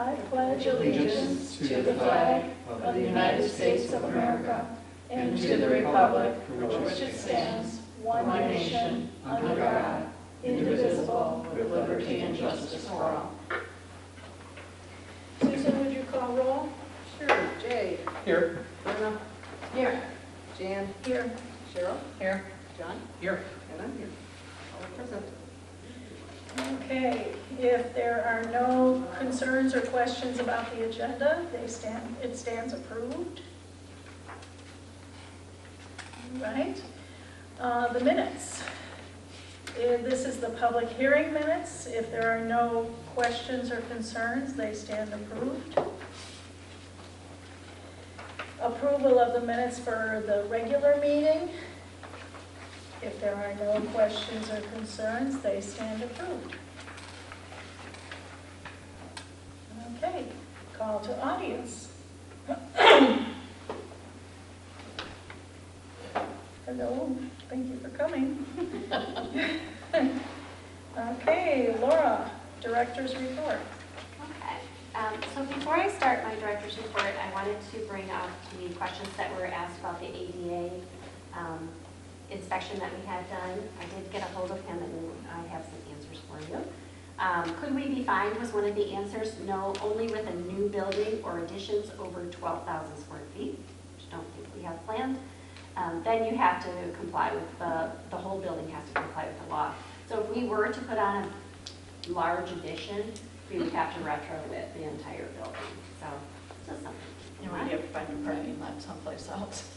I pledge allegiance to the flag of the United States of America and to the republic for which it stands, one nation, under God, indivisible, with liberty and justice for all. Susan, would you call roll? Sure. Jay. Here. Brenna. Here. Jan. Here. Cheryl. Here. John. Here. And I'm here. All present. Okay, if there are no concerns or questions about the agenda, it stands approved. All right. The minutes. This is the public hearing minutes. If there are no questions or concerns, they stand approved. Approval of the minutes for the regular meeting. If there are no questions or concerns, they stand approved. Okay, call to audience. Hello, thank you for coming. Okay, Laura, Director's Report. Okay, so before I start my Director's Report, I wanted to bring up the questions that were asked about the ADA inspection that we had done. I did get a hold of him and I have some answers for you. Could we be fined was one of the answers. No, only with a new building or additions over 12,000 square feet, which I don't think we have planned. Then you have to comply with the whole building has to comply with the law. So if we were to put on a large addition, we would have to retrofit the entire building. So something. You might have to find a parking lot someplace else.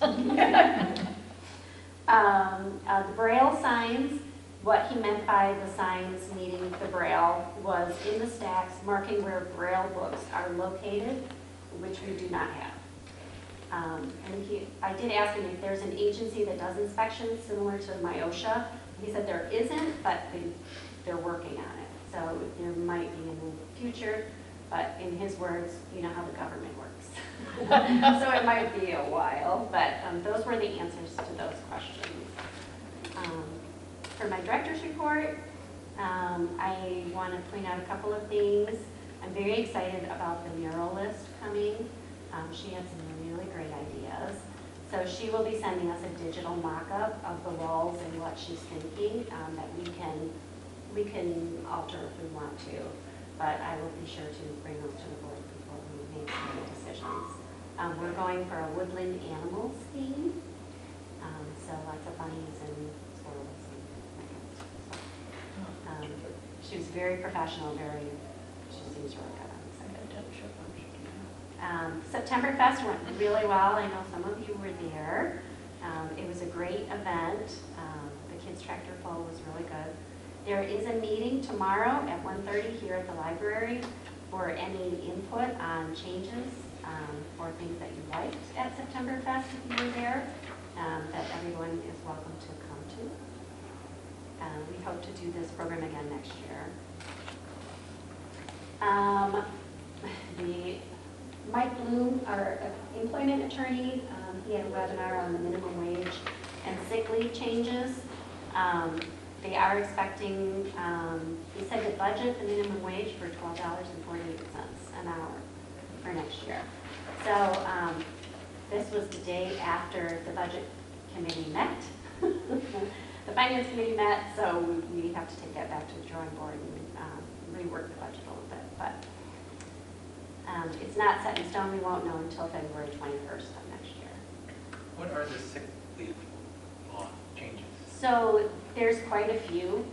The Braille signs, what he meant by the signs needing the Braille was in the stacks marking where Braille books are located, which we do not have. I did ask him if there's an agency that does inspections similar to MIOSHA. He said there isn't, but they're working on it. So there might be in the future, but in his words, you know how the government works. So it might be a while, but those were the answers to those questions. For my Director's Report, I want to point out a couple of things. I'm very excited about the mural list coming. She had some really great ideas. So she will be sending us a digital mock-up of the walls and what she's thinking that we can alter if we want to. But I will be sure to bring those to the board before we make any decisions. We're going for a woodland animals theme. So lots of bunnies and squirrels and that kind of stuff. She was very professional, she seems really good. September Fest went really well. I know some of you were there. It was a great event. The Kids Tractor Pull was really good. There is a meeting tomorrow at 1:30 here at the library for any input on changes or things that you liked at September Fest if you were there, that everyone is welcome to come to. We hope to do this program again next year. Mike Bloom, our employment attorney, he had a webinar on the minimum wage and sick leave changes. They are expecting, he said to budget the minimum wage for $12.48 an hour for next year. So this was the day after the budget committee met. The finance committee met, so we have to take that back to the drawing board and rework the budget a little bit. But it's not set in stone. We won't know until February 21st of next year. What are the sick leave law changes? So there's quite a few.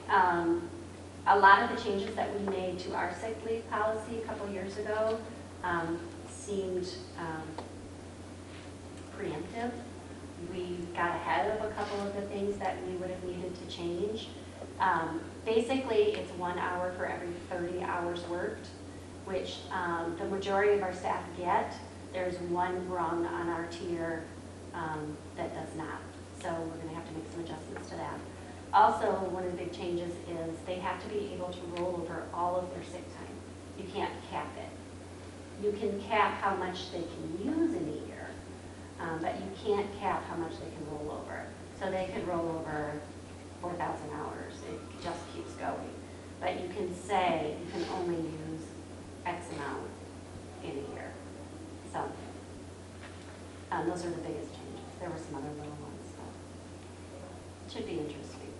A lot of the changes that we made to our sick leave policy a couple years ago seemed preemptive. We got ahead of a couple of the things that we would have needed to change. Basically, it's 1 hour for every 30 hours worked, which the majority of our staff get. There's one rung on our tier that does not. So we're going to have to make some adjustments to that. Also, one of the big changes is they have to be able to roll over all of their sick time. You can't cap it. You can cap how much they can use in a year, but you can't cap how much they can roll over. So they could roll over 4,000 hours. It just keeps going. But you can say you can only use X amount in a year. So, those are the biggest changes. There were some other little ones, but it should be interesting.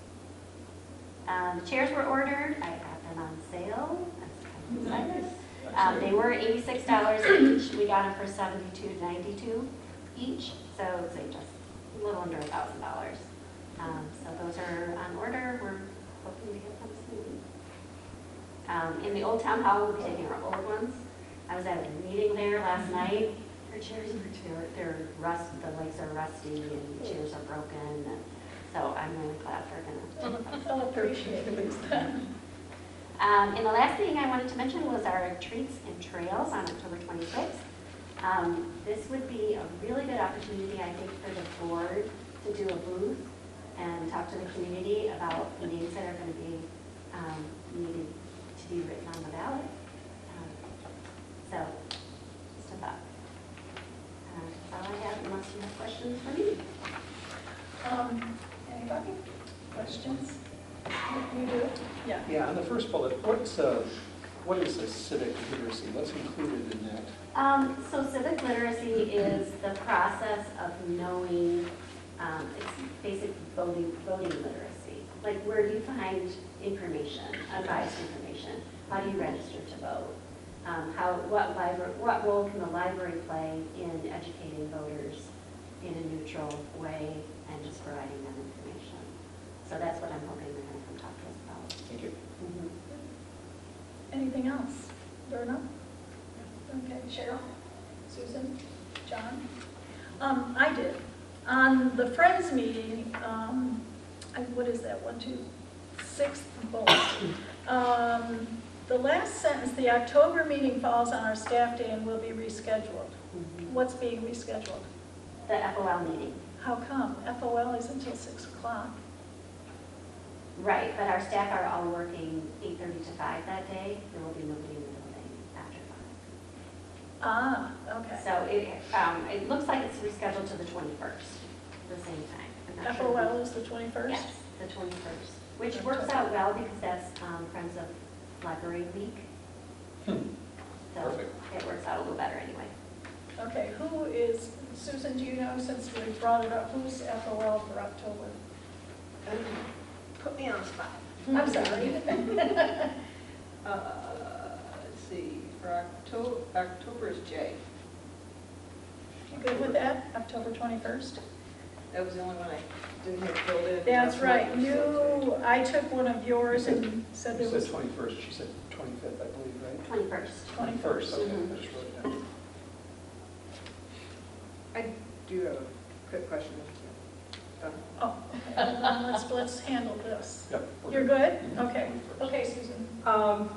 The chairs were ordered. I got them on sale. That's kind of exciting. They were $86 each. We got them for $72.92 each, so it saved us a little under $1,000. So those are on order. We're hoping to get them soon. In the old town hall, we'll be taking our old ones. I was at a meeting there last night. Our chairs are they're rust. The legs are rusty and the chairs are broken. And so I'm really glad they're gonna. I'll appreciate it then. And the last thing I wanted to mention was our treats and trails on October 26th. This would be a really good opportunity, I think, for the board to do a booth and talk to the community about the names that are going to be needed to be written on the ballot. So, just a thought. That's all I have, unless you have questions for me. Anybody? Questions? You do? Yeah. Yeah, on the first bullet, what is a civic literacy? What's included in that? So civic literacy is the process of knowing, it's basic voting literacy. Like, where do you find information, unbiased information? How do you register to vote? What role can the library play in educating voters in a neutral way and just providing them information? So that's what I'm hoping they're going to come talk to us about. Thank you. Mm-hmm. Anything else? Verna? Okay, Cheryl? Susan? John? I did. On the Friends meeting, what is that, 6th bullet. The last sentence, the October meeting falls on our staff day and will be rescheduled. Mm-hmm. What's being rescheduled? The FOL meeting. How come? FOL is until 6 o'clock. Right, but our staff are all working 8:30 to 5 that day. There will be nobody in the building after 5. Ah, okay. So it looks like it's rescheduled to the 21st, the same time. I'm not sure. FOL is the 21st? Yes, the 21st, which works out well because that's Friends of Library Week. So Perfect. it works out a little better anyway. Okay, who is, Susan, do you know, since we brought it up, who's FOL for October? Put me on the spot. I'm sorry. Let's see, for October is J. You good with that? October 21st? That was the only one I didn't have filled in. That's right. I took one of yours and said You there said was 21st, she said 25th, I believe, right? 21st. 21st, okay, Mhm. I just wrote it down. I do have a quick question. Oh, okay. Hold on, let's handle this. Yep. we're You're good? Mhm. Okay. 21st. Okay, Susan.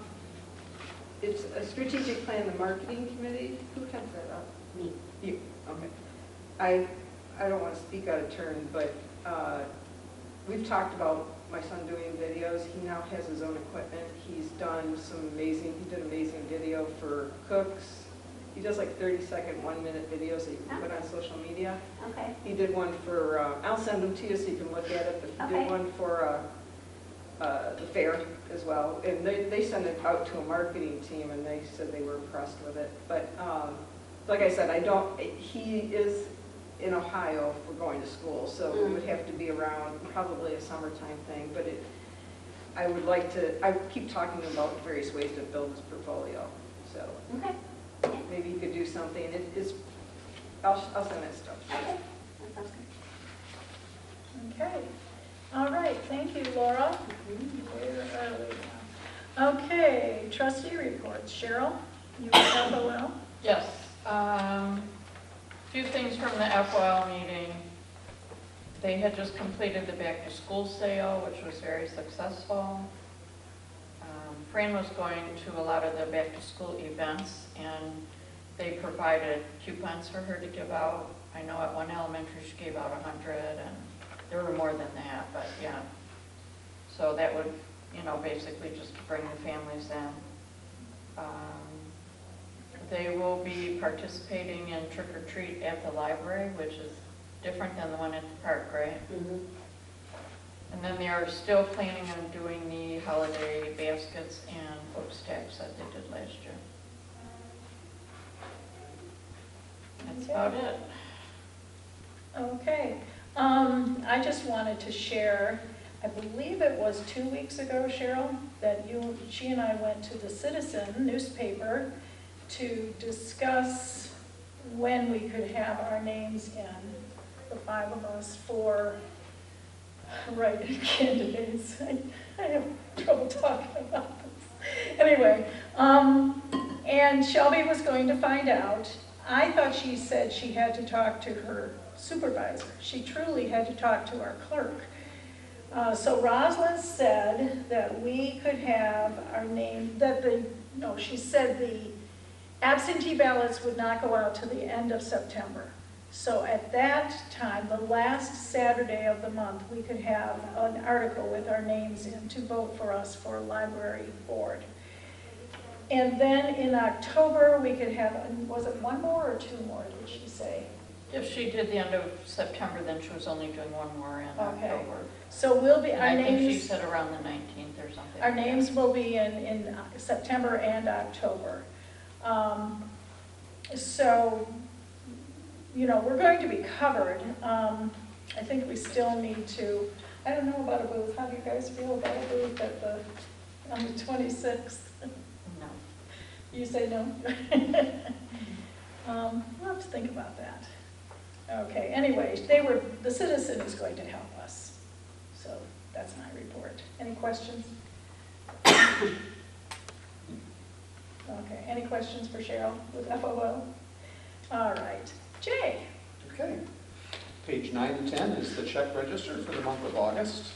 It's a strategic plan, the marketing committee. Who heads that up? Me. You, okay. I don't want to speak out of turn, but we've talked about my son doing videos. He now has his own equipment. He did amazing video for cooks. He does like 30-second, 1-minute videos that you can put on social media. Okay. He did one for, I'll send them to you so you can look at it, but he Okay. did one for the fair as well. And they sent it out to a marketing team and they said they were impressed with it. But like I said, he is in Ohio for going to school, so it would have to be around probably a summertime thing. But I keep talking about various ways to build his portfolio. So Okay. maybe you could do something. I'll send that stuff. Okay. That sounds good. Okay. All right, thank you, Laura. We're early now. Okay, trustee reports. Cheryl, you have FOL? Yes. Few things from the FOL meeting. They had just completed the back-to-school sale, which was very successful. Fran was going to a lot of the back-to-school events, and they provided coupons for her to give out. I know at one elementary she gave out 100, and there were more than that, but yeah. So that would, basically just bring the families in. They will be participating in trick or treat at the library, which is different than the one at the park, right? Mm-hmm. And then they are still planning on doing the holiday baskets and book stacks that they did last year. That's about it. Okay, I just wanted to share, I believe it was 2 weeks ago, Cheryl, that she and I went to the Citizen newspaper to discuss when we could have our names in, the 5 of us, for write-in candidates. I have trouble talking about this. Anyway, and Shelby was going to find out. I thought she said she had to talk to her supervisor. She truly had to talk to our clerk. So Rosalind said that we could have our name, she said the absentee ballots would not go out to the end of September. So at that time, the last Saturday of the month, we could have an article with our names in to vote for us for library board. And then in October, we could have, was it 1 more or 2 more, did she say? If she did the end of September, then she was only doing 1 more in Okay. October. So we'll be, And our I think she names, said around the 19th or something. our like that. names will be in September and October. So, we're going to be covered. I think we still need to, I don't know about a booth. How do you guys feel about a booth on the 26th? No. You say no? We'll have to think about that. Okay, anyway, the Citizen is going to help us. So that's my report. Any questions? Okay, any questions for Cheryl with FOO? All right, Jay. Okay. Page 9 and 10 is the check register for the month of August.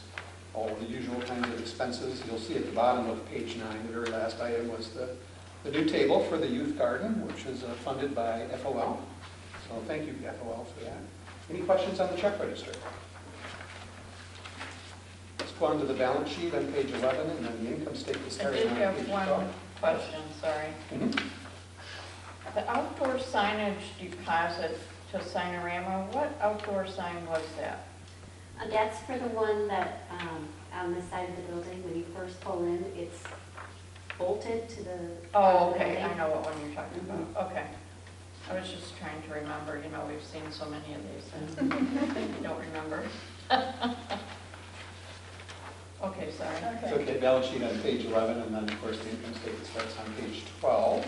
All the usual kinds of expenses. You'll see at the bottom of page 9, the very last item was the new table for the youth garden, which is funded by FOL. So thank you, FOL, for that. Any questions on the check register? Let's go on to the balance sheet on page 11, and then the income statement I starts did on have page one 12. question, sorry. Mhm. The outdoor signage deposit to Sinorama, what outdoor sign was that? That's for the one that, on the side of the building, when you first pull in, it's bolted to the. Oh, okay, building. I know what one you're talking about, okay. I was just trying to remember, we've seen so many of these things, I don't remember. Okay, sorry. It's okay, balance sheet on page 11, and then, of course, the income statement starts on page 12.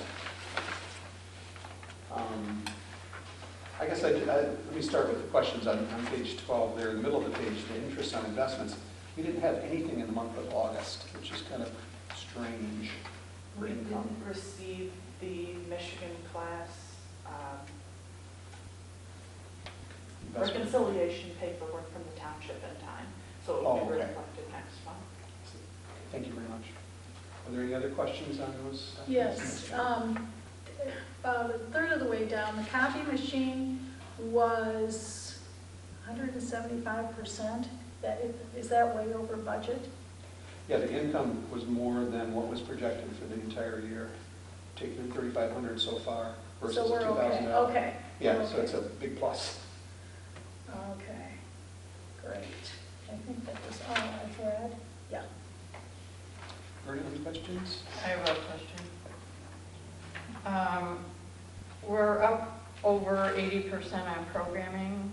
I guess let me start with the questions on page 12 there, in the middle of the page, the interest on investments. We didn't have anything in the month of August, which is kind of strange for We income. didn't receive the Michigan class Investment. reconciliation paperwork from the township in time, so it will Oh, be okay. reflected next month. Thank you very much. Are there any other questions on those? Yes, about a third of the way down, the copy machine was 175%. Is that way over budget? Yeah, the income was more than what was projected for the entire year, taking in 3,500 so far versus So we're okay, $2,000. okay. Yeah, We're so it's a okay. big plus. Okay, great. I think that was all I had. Yeah. Are there any questions? I have a question. We're up over 80% on programming.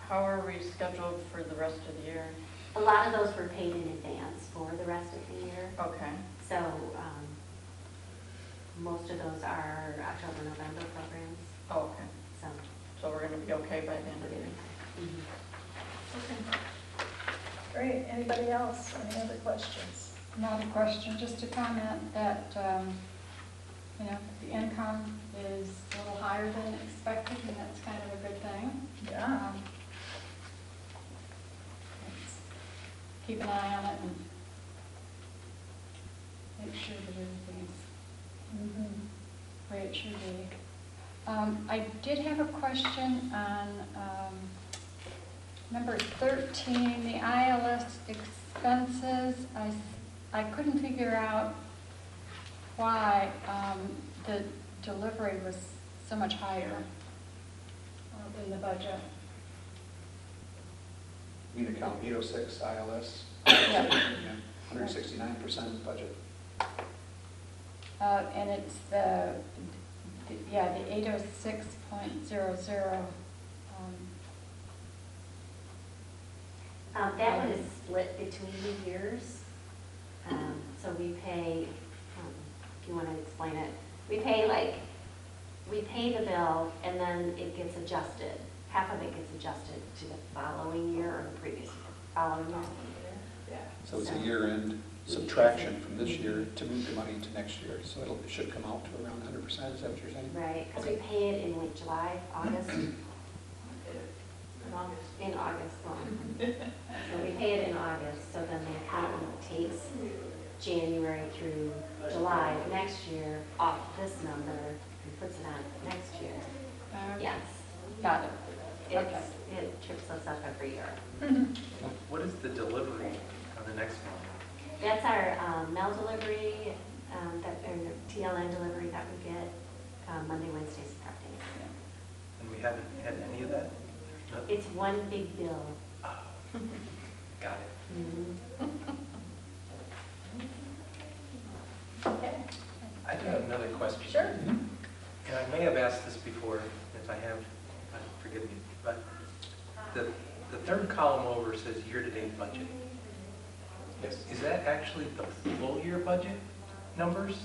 How are we scheduled for the rest of the year? A lot of those were paid in advance for the rest of the year. Okay, So most of those are October, November programs. oh, okay. So So we're going to be okay by the end of the year? mhm. Okay. Great. Anybody else? Any other questions? Not a question, just a comment that, the income is a little higher than expected, and that's kind of a good thing. Yeah. Let's keep an eye on it and make sure that everything's Mhm. the way it should be. I did have a question on number 13, the ILS expenses. I couldn't figure out why the delivery was so much higher in the budget. You mean account 806 ILS? Yeah. 169% of the budget. And it's yeah, the 806.00. That one is split between the years. So we pay, if you want to explain it, we pay the bill and then it gets adjusted. Half of it gets adjusted to the following year or the previous following year. So it's a year-end subtraction from this year to move the money to next year. So it should come out to around 100%, is that what you're saying? Right, because we pay it in like July, August. In August. So we pay it in August, so then the accountant takes January through July of next year off this number and puts it on next year. Yes. Got it. Okay. It trips us up every year. What is the delivery on the next one? That's our mail delivery, or the TLN delivery that we get Monday, Wednesdays, Fridays. And we haven't had any of that? No? It's one big bill. Got it. Okay, I do have another question. sure. And I may have asked this before, if I have, forgive me, but the third column over says year-to-date budget. Yes. Is that actually the full year budget numbers?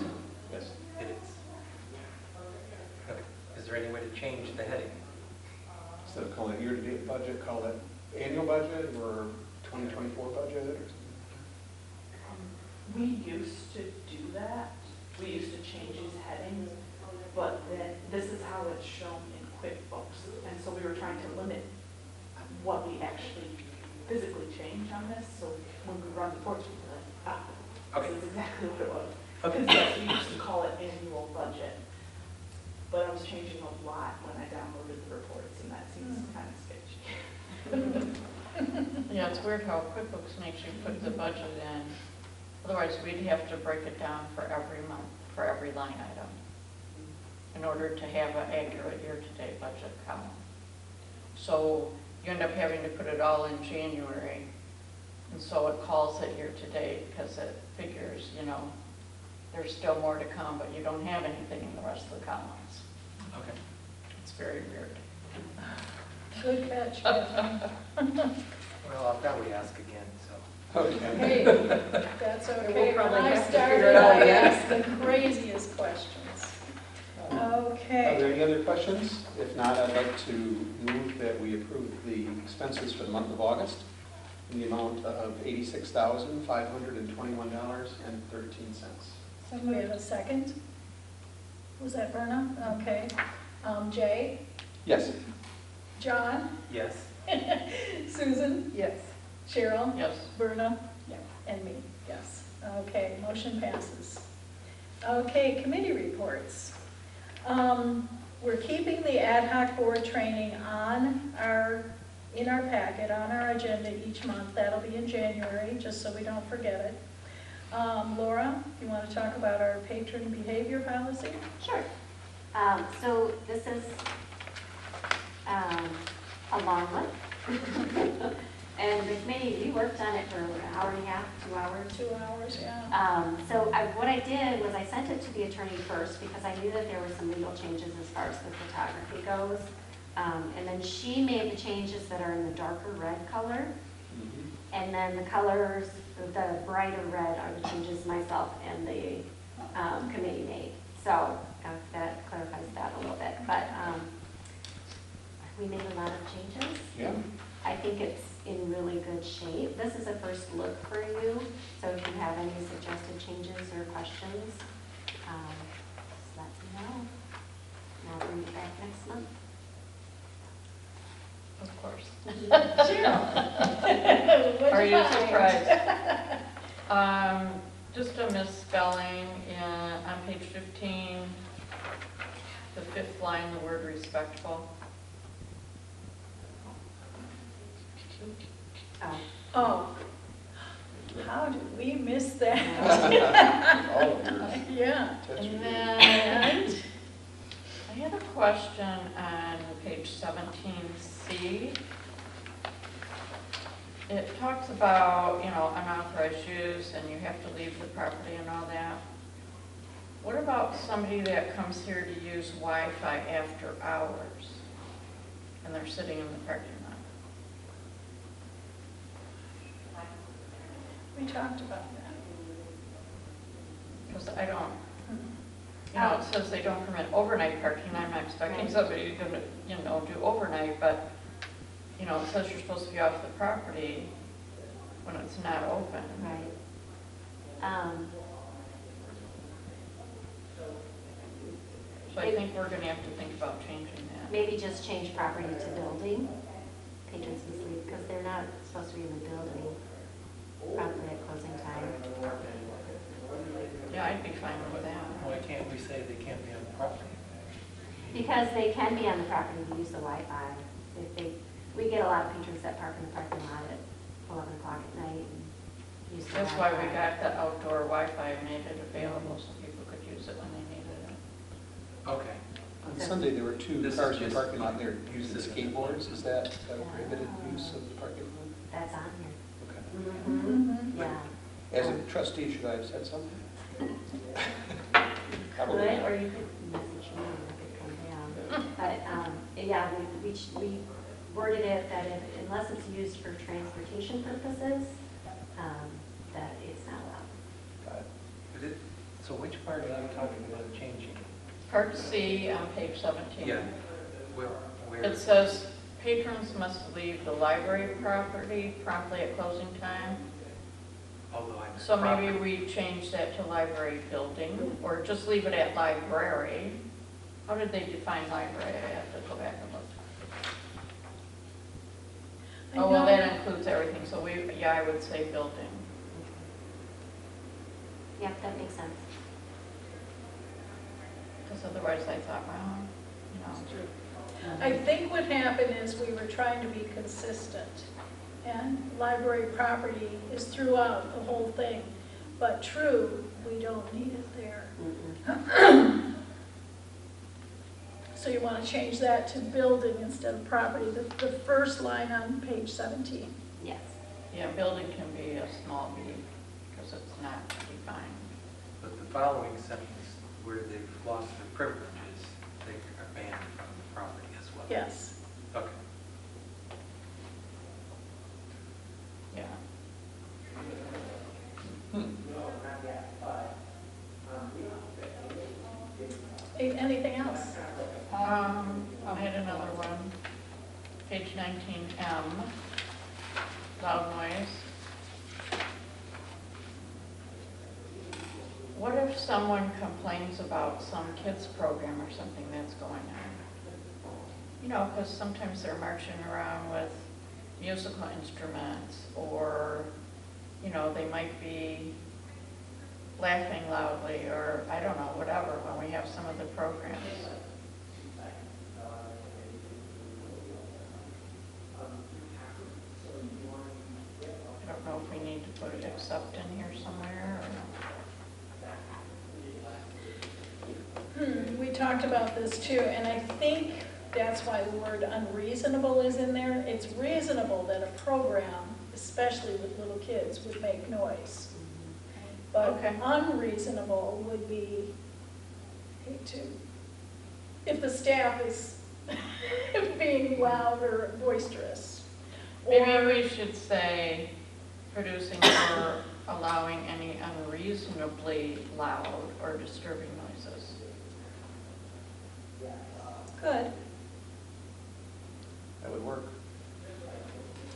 Yes. It is. Okay. Is there any way to change the heading? Instead of calling it year-to-date budget, call it annual budget or 2024 budget or something. We used to do that. We used to change these headings, but then this is how it's shown in QuickBooks. And so we were trying to limit what we actually physically change on this. So when we run reports, we were like, Okay. this is exactly what it was. Okay. Because yes, we used to call it annual budget. But I was changing a lot when I downloaded the reports, and that seems kind of sketchy. Yeah, it's weird how QuickBooks makes you put the budget in. Otherwise, we'd have to break it down for every month, for every line item, in order to have an accurate year-to-date budget column. So you end up having to put it all in January, and so it calls it year-to-date because it figures, there's still more to come, but you don't have anything in the rest of the columns. Okay. It's very weird. Good catch, Kathleen. Well, I'll probably ask again, so. Okay. Hey, that's okay. We'll probably When I have to figure started, it out I again. asked the craziest questions. Are Okay. there any other questions? If not, I'd like to move that we approve the expenses for the month of August in the amount of $86,521.13. So We have a second? Was that Verna? Okay. Jay? Yes. John? Yes. Susan? Yes. Cheryl? Yes. Verna? Yeah. And me, yes. Okay, motion passes. Okay, committee reports. We're keeping the ad hoc board training in our packet, on our agenda each month. That'll be in January, just so we don't forget it. Laura, you want to talk about our patron behavior policy? Sure. So this is a long one. And the committee, we worked on it for an hour and a half, 2 hours. 2 hours, yeah. What I did was I sent it to the attorney first because I knew that there were some legal changes as far as the photography goes. And then she made the changes that are in the darker red color. And then the colors, the brighter red are the changes myself and the committee made. So that clarifies that a little bit. But we made a lot of changes. Yeah. I think it's in really good shape. This is a first look for you, so if you have any suggested changes or questions, just let me know. And I'll bring it back next month. Of course. Cheryl? Are you surprised? Just a misspelling on page 15, the 5th line, the word respectful. Oh, how did we miss that? All of yours. Yeah. And then I had a question on page 17C. It talks about, unauthorized use and you have to leave the property and all that. What about somebody that comes here to use Wi-Fi after hours and they're sitting in the parking lot? We talked about that. Because I don't, you know, it says they don't permit overnight parking. I'm not expecting somebody to, you know, do overnight, but, you know, it says you're supposed to be off the property when it's not open. Right. So I think we're gonna have to think about changing that. Maybe just change property to building. Patrons must leave, because they're not supposed to be in the building properly at closing time. Yeah, I'd be fine with that. Why can't we say they can't be on the property? Because they can be on the property to use the Wi-Fi. We get a lot of patrons that park in the parking lot at 11 o'clock at night and use the That's why Wi-Fi. we got the outdoor Wi-Fi and made it available so people could use it when they needed it. Okay. On Sunday, there were 2 This is cars in the just- parking lot there using skateboards. Is that a prohibited use of the parking lot? That's on here. Okay. Mm-hmm. Yeah. As a trustee, should I have said something? Could, or you could message me and I could come down. But, yeah, we worded it that unless it's used for transportation purposes, that it's not allowed. Got it. But so which part are you talking about changing? Part C on page 17. Yeah. Where? It says patrons must leave the library property promptly at closing time. Although I'm. So maybe we change that to library building, or just leave it at library. How did they define library? I have to go back and look. Oh, well, that includes everything, so yeah, I would say building. Yep, that makes sense. Because otherwise I thought, well, you know. I think what happened is we were trying to be consistent, and library property is throughout the whole thing, but true, we don't need it there. So you want to change that to building instead of property, the first line on page 17. Yes. Yeah, building can be a small b, because it's not defined. But the following sentence, where they've lost their privileges, they are banned from the property as well. Yes. Okay. Yeah. Anything else? I had another one, page 19M, loud noise. What if someone complains about some kids program or something that's going on? You know, because sometimes they're marching around with musical instruments, or, you know, they might be laughing loudly, or I don't know, whatever, when we have some of the programs. I don't know if we need to put it except in here somewhere, or... We talked about this too, and I think that's why the word unreasonable is in there. It's reasonable that a program, especially with little kids, would make noise. But Okay. unreasonable would be, if the staff is being loud or boisterous. Maybe we should say producing or allowing any unreasonably loud or disturbing noises. Good. That would work.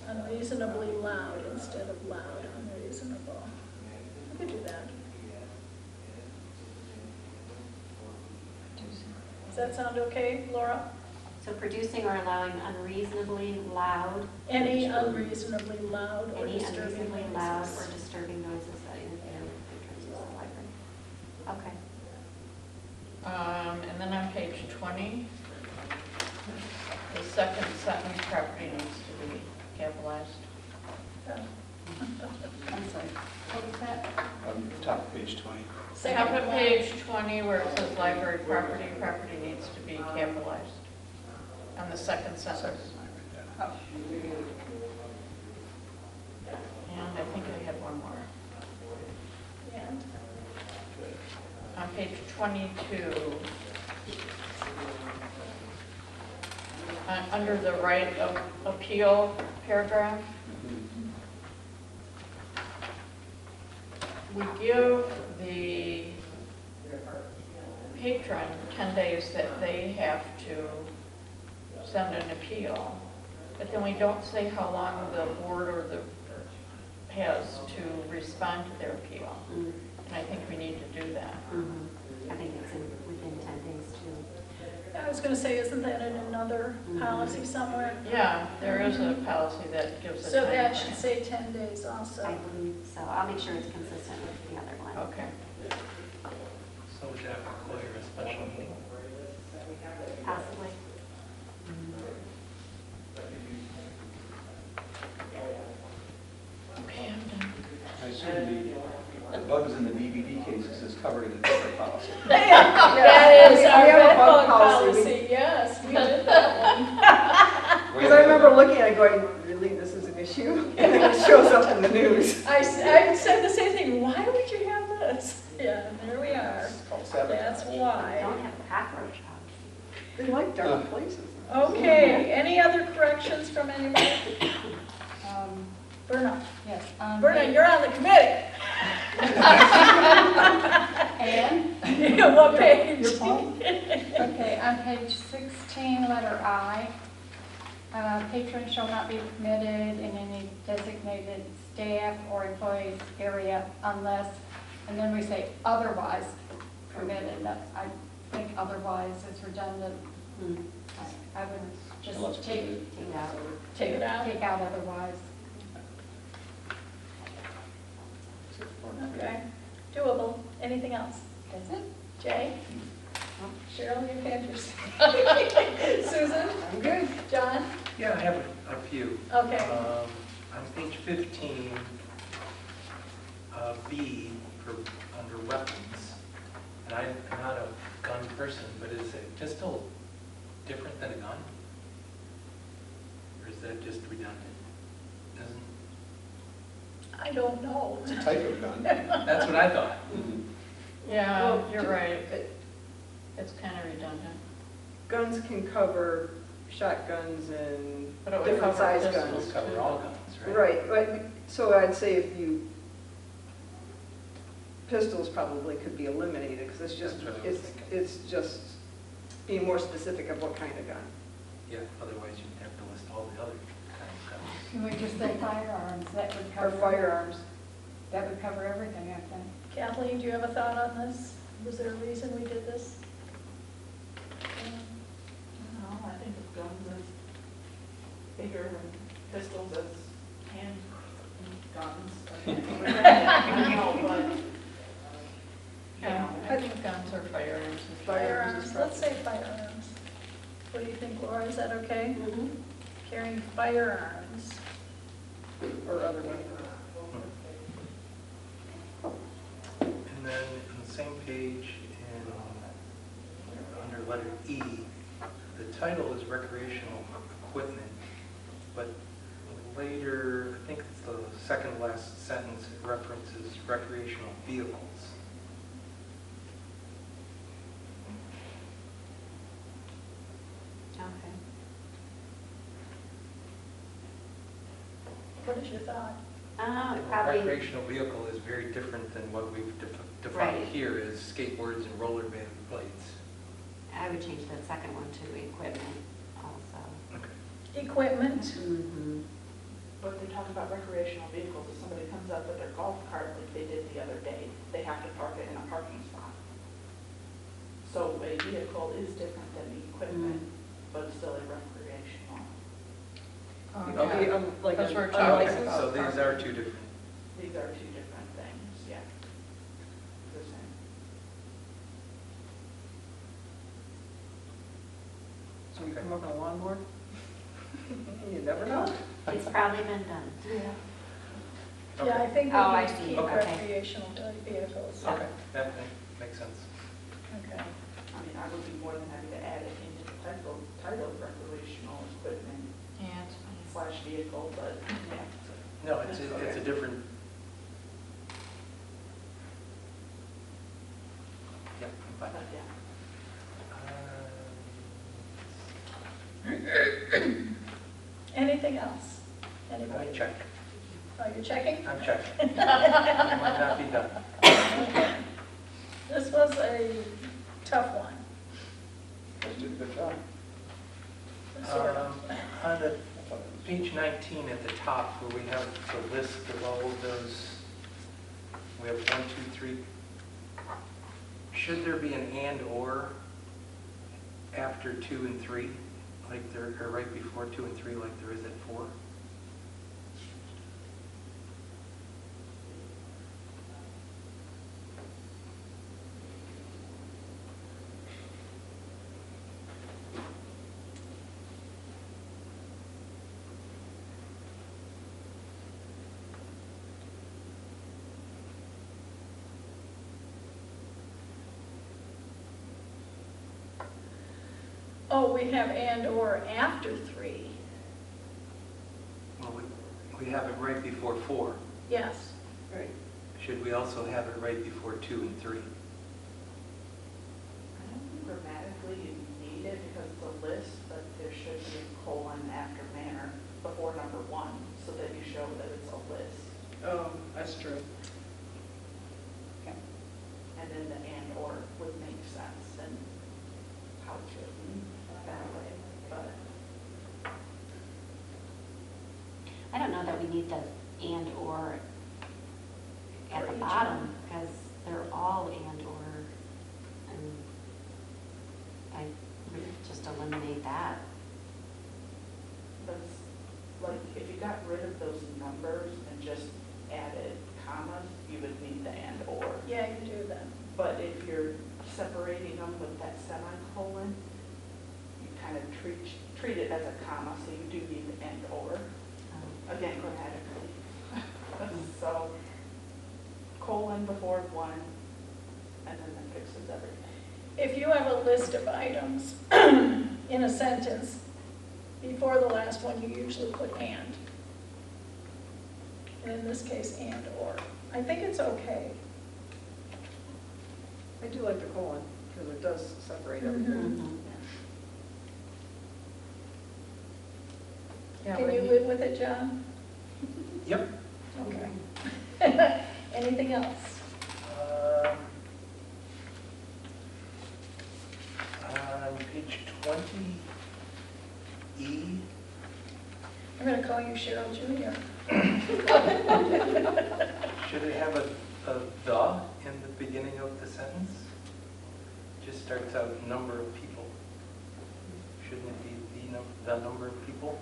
Unreasonably loud instead of loud, unreasonable. We could do that. Does that sound okay, Laura? So producing or allowing unreasonably loud. Any unreasonably loud or Any disturbing unreasonably loud or noises. disturbing noises that interfere with patrons use of the library. Okay. And then on page 20, the second sentence, property needs to be capitalized. I'm sorry, what was that? Top of page 20. Top of page 20 where it says library property, property needs to be capitalized. On the second sentence. Oh, And I think I had one more. And On page 22, under the right of appeal paragraph, we give the patron 10 days that they have to send an appeal, but then we don't say how long the board or the has to respond to their appeal. And I think we need to do that. I think it's within 10 days too. I was going to say, isn't that in another policy somewhere? Yeah, there is a policy that gives a So time that frame. should say 10 days I also. believe so. I'll make sure it's consistent with the other one. Okay. So would you have to call your special meeting? Possibly. Okay, I'm done. I assume the bugs in the DVD cases is covered in a different policy. That is We our have a red bug bug policy. policy, yes, we did that one. Because I remember looking at it going, really, this is an issue? And then it shows up in the news. I said the same thing, why would you have this? Yeah, there we are. It's called sabotage. That's We why. don't have a cockroach policy. They like dark places. Okay, any other corrections from anybody? Verna, Yes. Verna, you're on the committee. And? What page? Your point? Okay, on page 16, letter I, patrons shall not be permitted in any designated staff or employees area unless, and then we say otherwise permitted. That, I think otherwise is redundant. I would Unless just take Take it out. Take it out. otherwise. Okay, doable. Anything else? That's it. Jay? Cheryl, you've had yours. Susan? I'm good. John? Yeah, I have a few. Okay. On page 15, B, for under weapons, and I'm not a gun person, but is a pistol different than a gun? Or is that just redundant? Doesn't, I don't know. It's a type of gun. that's what I thought. Yeah, Well, you're right. It's kind of redundant. Guns can cover shotguns and But it would different cover size pistols. guns. Those cover all guns, right? Right, but, so I'd say if you, pistols probably could be eliminated, because it's just, That's what I was it's just being more specific of what kind of gun. Yeah, otherwise you'd have to list all the other kinds of guns. Can we just say firearms? That would Or cover. firearms. That would cover everything, I think. Kathleen, do you have a thought on this? Was there a reason we did this? No, I think of guns as bigger and pistols as hand guns. No, but, you Yeah, know, I think guns are firearms. Firearms, let's say firearms. What do you think, Laura? Is that okay? Carrying firearms. Or other weapons. And then on the same page, under letter E, the title is recreational equipment, but later, I think it's the second last sentence, it references recreational vehicles. Okay. What is your thought? Probably, Recreational vehicle is very different than what we've defined Right. here as skateboards and rollerblade blades. I would change that second one to equipment also. Okay. Equipment. but they talk about recreational vehicles. If somebody comes up with their golf cart like they did the other day, they have to park it in a parking spot. So a vehicle is different than the equipment, but it's still a recreational. Okay, like Because an we're talking unlicensed Okay, so car. these are two different. These are two different things, yeah. The same. So you come up on a lawnmower? You never know. It's probably been done. Yeah, I think we Oh, I need to see. keep Okay. recreational vehicles. Okay, that makes sense. Okay. I mean, I would be more than happy to add it into the title of recreational equipment Yeah, it's fine. / vehicle, but yeah. No, it's a different. Yep. yeah. Anything else? I Anybody? check. Oh, you're checking? I'm checking. It might not be done. Okay. This was a tough one, You did a good job. sort of. On the page 19 at the top, where we have the list of all of those, we have 1, 2, 3. Should there be an and or after 2 and 3, like there, or right before 2 and 3, like there is at 4? Oh, we have and or after 3. Well, we have it right before 4. Yes. Right. Should we also have it right before 2 and 3? I don't think grammatically you need it because it's a list, but there should be a colon after manner before number 1, so that you show that it's a list. Oh, that's true. And then the and or would make sense and how it's written that way, but. I don't know that we need the and or at For the each bottom, one. because they're all and or, and I would just eliminate that. That's, like, if you got rid of those numbers and just added commas, you would need the and or. Yeah, you do then. But if you're separating them with that semicolon, you kind of treat it as a comma, so you do need the and or, again, grammatically. So, colon before 1, and then that fixes everything. If you have a list of items in a sentence, before the last one, you usually put and. And in this case, and or. I think it's okay. I do like the colon, because it does separate everything. Mhm. Yeah, Can but you he- live with it, John? Yep. Okay. Anything else? On page 20, E, I'm going to call you Cheryl Jr. should it have a the in the beginning of the sentence? Just starts out number of people. Shouldn't it be the number of people?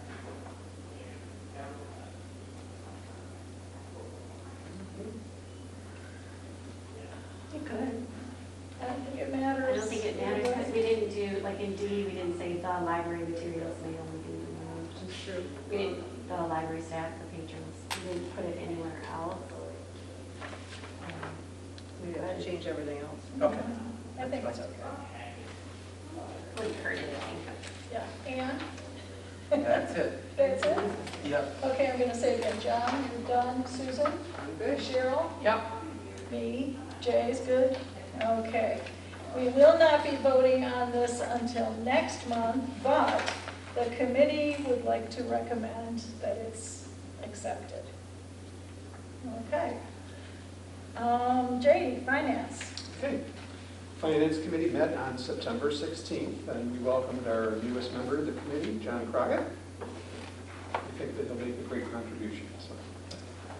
You could. I don't think it matters. I don't think it matters, because we didn't do, like in D, we didn't say the library materials may only be removed. That's true. We didn't, the library staff or patrons, we didn't put it anywhere else. We have to change everything else. Okay. I think it's okay. Wouldn't hurt anything. Yeah, and That's it. that's it? Yep. Okay, I'm going to say again, John, you're done. Susan? I'm good. Cheryl? Yep. Me? Jay's good? Okay. We will not be voting on this until next month, but the committee would like to recommend that it's accepted. Okay. Jay, finance. Okay. Finance Committee met on September 16th, and we welcomed our newest member of the committee, John Crockett. We think that he'll make a great contribution. So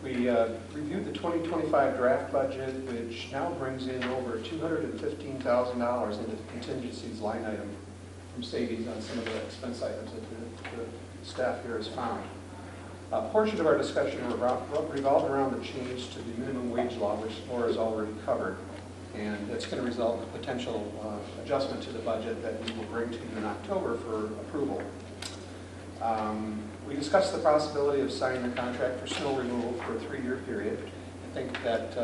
we reviewed the 2025 draft budget, which now brings in over $215,000 into the contingencies line item from savings on some of the expense items that the staff here has found. A portion of our discussion revolved around the change to the minimum wage law, which Laura has already covered. And it's going to result in a potential adjustment to the budget that we will bring to you in October for approval. We discussed the possibility of signing the contract for snow removal for a 3-year period. I think that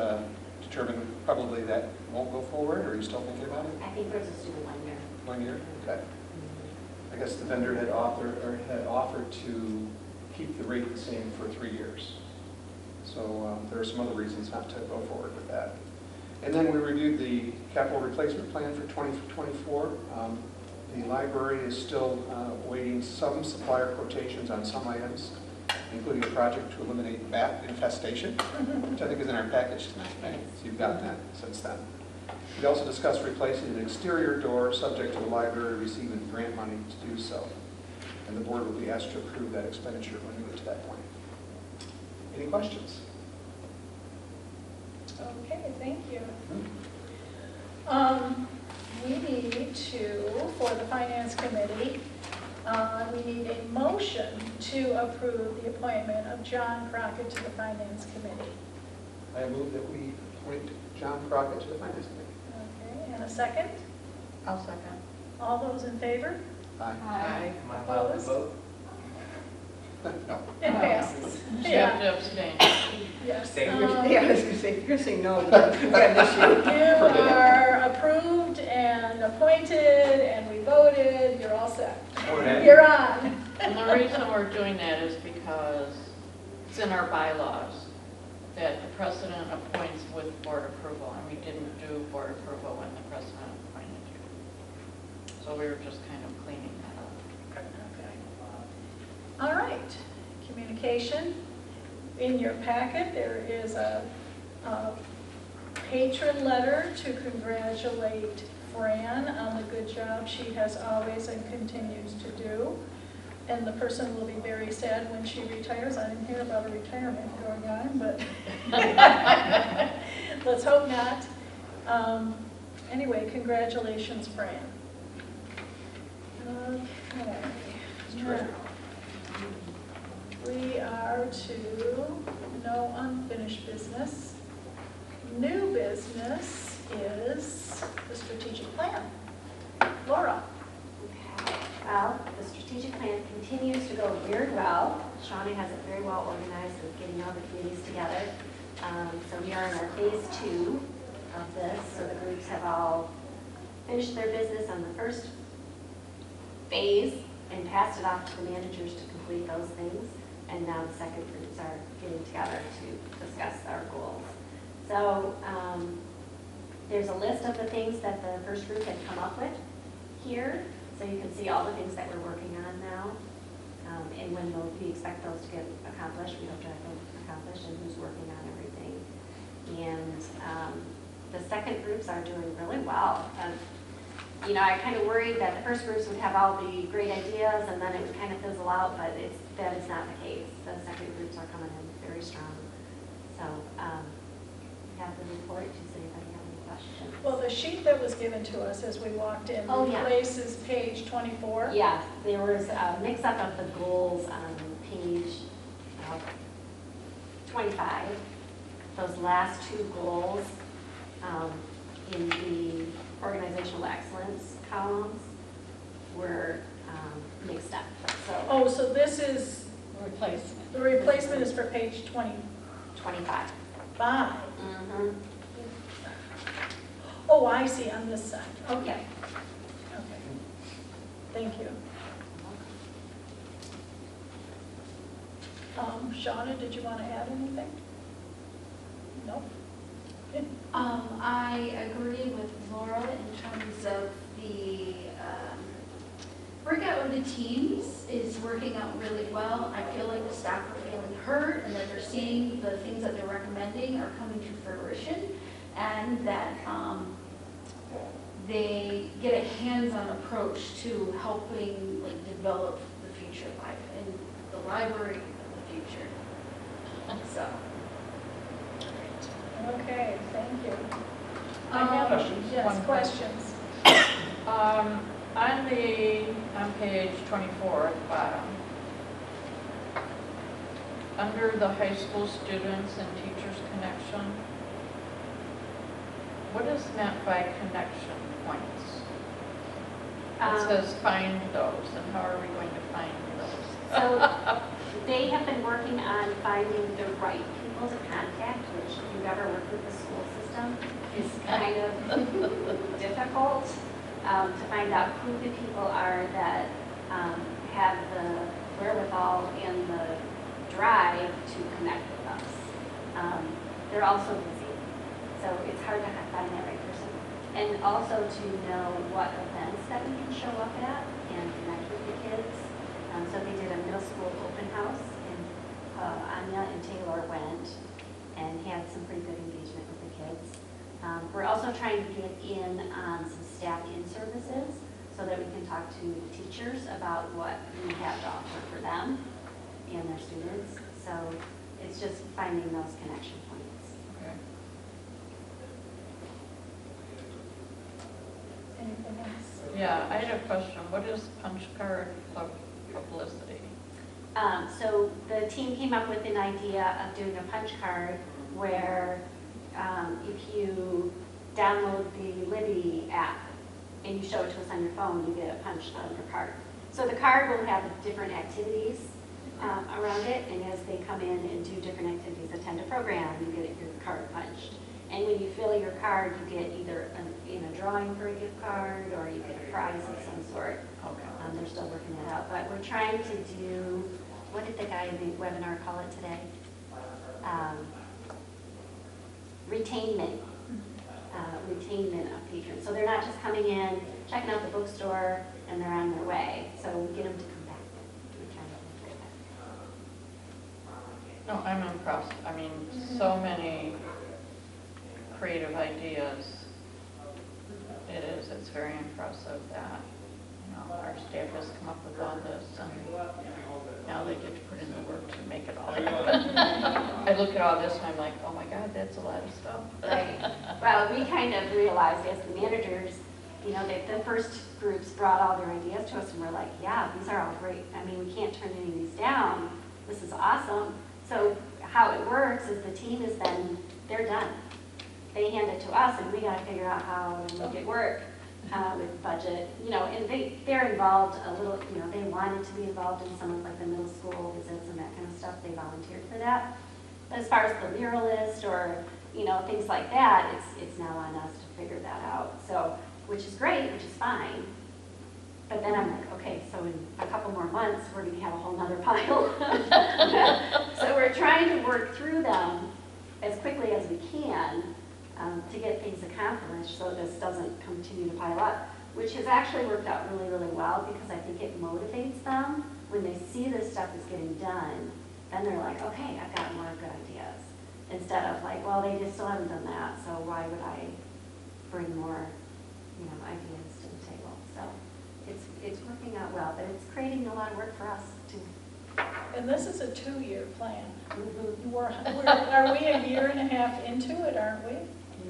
determined probably that won't go forward, or are you still thinking about it? I think we're just doing 1 year. 1 year? Okay. I guess the vendor had offered to keep the rate the same for 3 years. So there are some other reasons not to go forward with that. And then we reviewed the capital replacement plan for 2024. The library is still waiting some supplier quotations on some items, including a project to eliminate bat infestation, which I think is in our package tonight. So you've gotten that since then. We also discussed replacing an exterior door subject to the library receiving grant money to do so. And the board will be asked to approve that expenditure when we get to that point. Any questions? Okay, thank you. We need to, for the Finance Committee, we need a motion to approve the appointment of John Crockett to the Finance Committee. I move that we appoint John Crockett to the Finance Committee. Okay, and a second? I'll second. All those in favor? Aye. Aye. Am I allowed to Opposed? vote? No. It passes. You Yeah, have to abstain. yes. Abstain. Yeah, I was gonna say, if you're saying no, then we've got an issue. You are approved and appointed, and we voted, you're all set. Okay. You're on. And the reason we're doing that is because it's in our bylaws that the president appoints with board approval, and we didn't do board approval when the president appointed you. So we were just kind of cleaning that up. All right, communication. In your packet, there is a patron letter to congratulate Fran on the good job she has always and continues to do. And the person will be very sad when she retires. I didn't hear about a retirement going on, but let's hope not. Anyway, congratulations, Fran. Okay. Now, we are to no unfinished business. New business is the strategic plan. Laura. Okay. Well, the strategic plan continues to go very well. Shawnee has it very well organized with getting all the committees together. So we are in our phase 2 of this. So the groups have all finished their business on the first phase and passed it off to the managers to complete those things. And now the second groups are getting together to discuss our goals. So there's a list of the things that the first group had come up with here. So you can see all the things that we're working on now. And when we expect those to get accomplished, we hope to have them accomplished, and who's working on everything. And the second groups are doing really well. You know, I kind of worried that the first groups would have all the great ideas and then it would kind of fizzle out, but that is not the case. The second groups are coming in very strong. So we have the report. Does anybody have any questions? Well, the sheet that was given to us as we walked in Oh, yeah. replaces page 24. Yes, there was a mix-up of the goals on page 25. Those last two goals in the organizational excellence columns were mixed up. So So this is, Replacement. the replacement is for page 25. 25. Mm-hmm. Oh, I see, on this side. Okay. Okay. Okay. Thank you. Shauna, did you want to add anything? No? I agree with Laura in terms of the breakout into teams is working out really well. I feel like the staff are feeling heard and that they're seeing the things that they're recommending are coming to fruition, and that they get a hands-on approach to helping develop the future life and the library of the future. So. Okay, thank you. Questions? Yes, One questions. On page 24 at the bottom, under the high school students and teachers connection, what is meant by connection points? It says find those, and how are we going to find those? So they have been working on finding the right people to contact, which if you've ever worked with the school system is kind of difficult to find out who the people are that have the wherewithal and the drive to connect with us. They're also busy. So it's hard to find that right person. And also to know what events that we can show up at and connect with the kids. So they did a middle school open house, and Anya and Taylor went and had some pretty good engagement with the kids. We're also trying to get in on some staff in services so that we can talk to the teachers about what we have to offer for them and their students. So it's just finding those connection points. Okay. Anything else? Yeah, I had a question. What is punch card publicity? So the team came up with an idea of doing a punch card where if you download the Libby app and you show it to us on your phone, you get it punched on your card. So the card will have different activities around it, and as they come in and do different activities, attend a program, you get your card punched. And when you fill your card, you get either in a drawing for a gift card or you get a prize of some sort. Okay. They're still working that out, but we're trying to do, what did the guy in the webinar call it today? Retainment. Retainment of patrons. So they're not just coming in, checking out the bookstore, and they're on their way. So we get them to come back. We're trying to do that. No, I'm impressed. I mean, so many creative ideas. It is. It's very impressive that, you know, our staff has come up with all this, and now they get to put in the work to make it all happen. I look at all this and I'm like, oh my God, that's a lot of stuff. Right. Well, we kind of realized as the managers, you know, that the first groups brought all their ideas to us and we're like, yeah, these are all great. I mean, we can't turn any of these down. This is awesome. So how it works is the team is then, they're done. They hand it to us and we got to figure out how to make it work with budget, you know, and they're involved a little, you know, they wanted to be involved in some of like the middle school visits and that kind of stuff. They volunteered for that. But as far as the muralist or, you know, things like that, it's now on us to figure that out. So, which is great, which is fine. But then I'm like, okay, so in a couple more months, we're going to have a whole nother pile. So we're trying to work through them as quickly as we can to get things accomplished so this doesn't continue to pile up, which has actually worked out really, really well because I think it motivates them. When they see this stuff is getting done, then they're like, okay, I've got more good ideas. Instead of like, well, they just still haven't done that, so why would I bring more, you know, ideas to the table? So it's working out well, but it's creating a lot of work for us too. And this is a 2-year plan. Are we a year and a half into it, aren't we?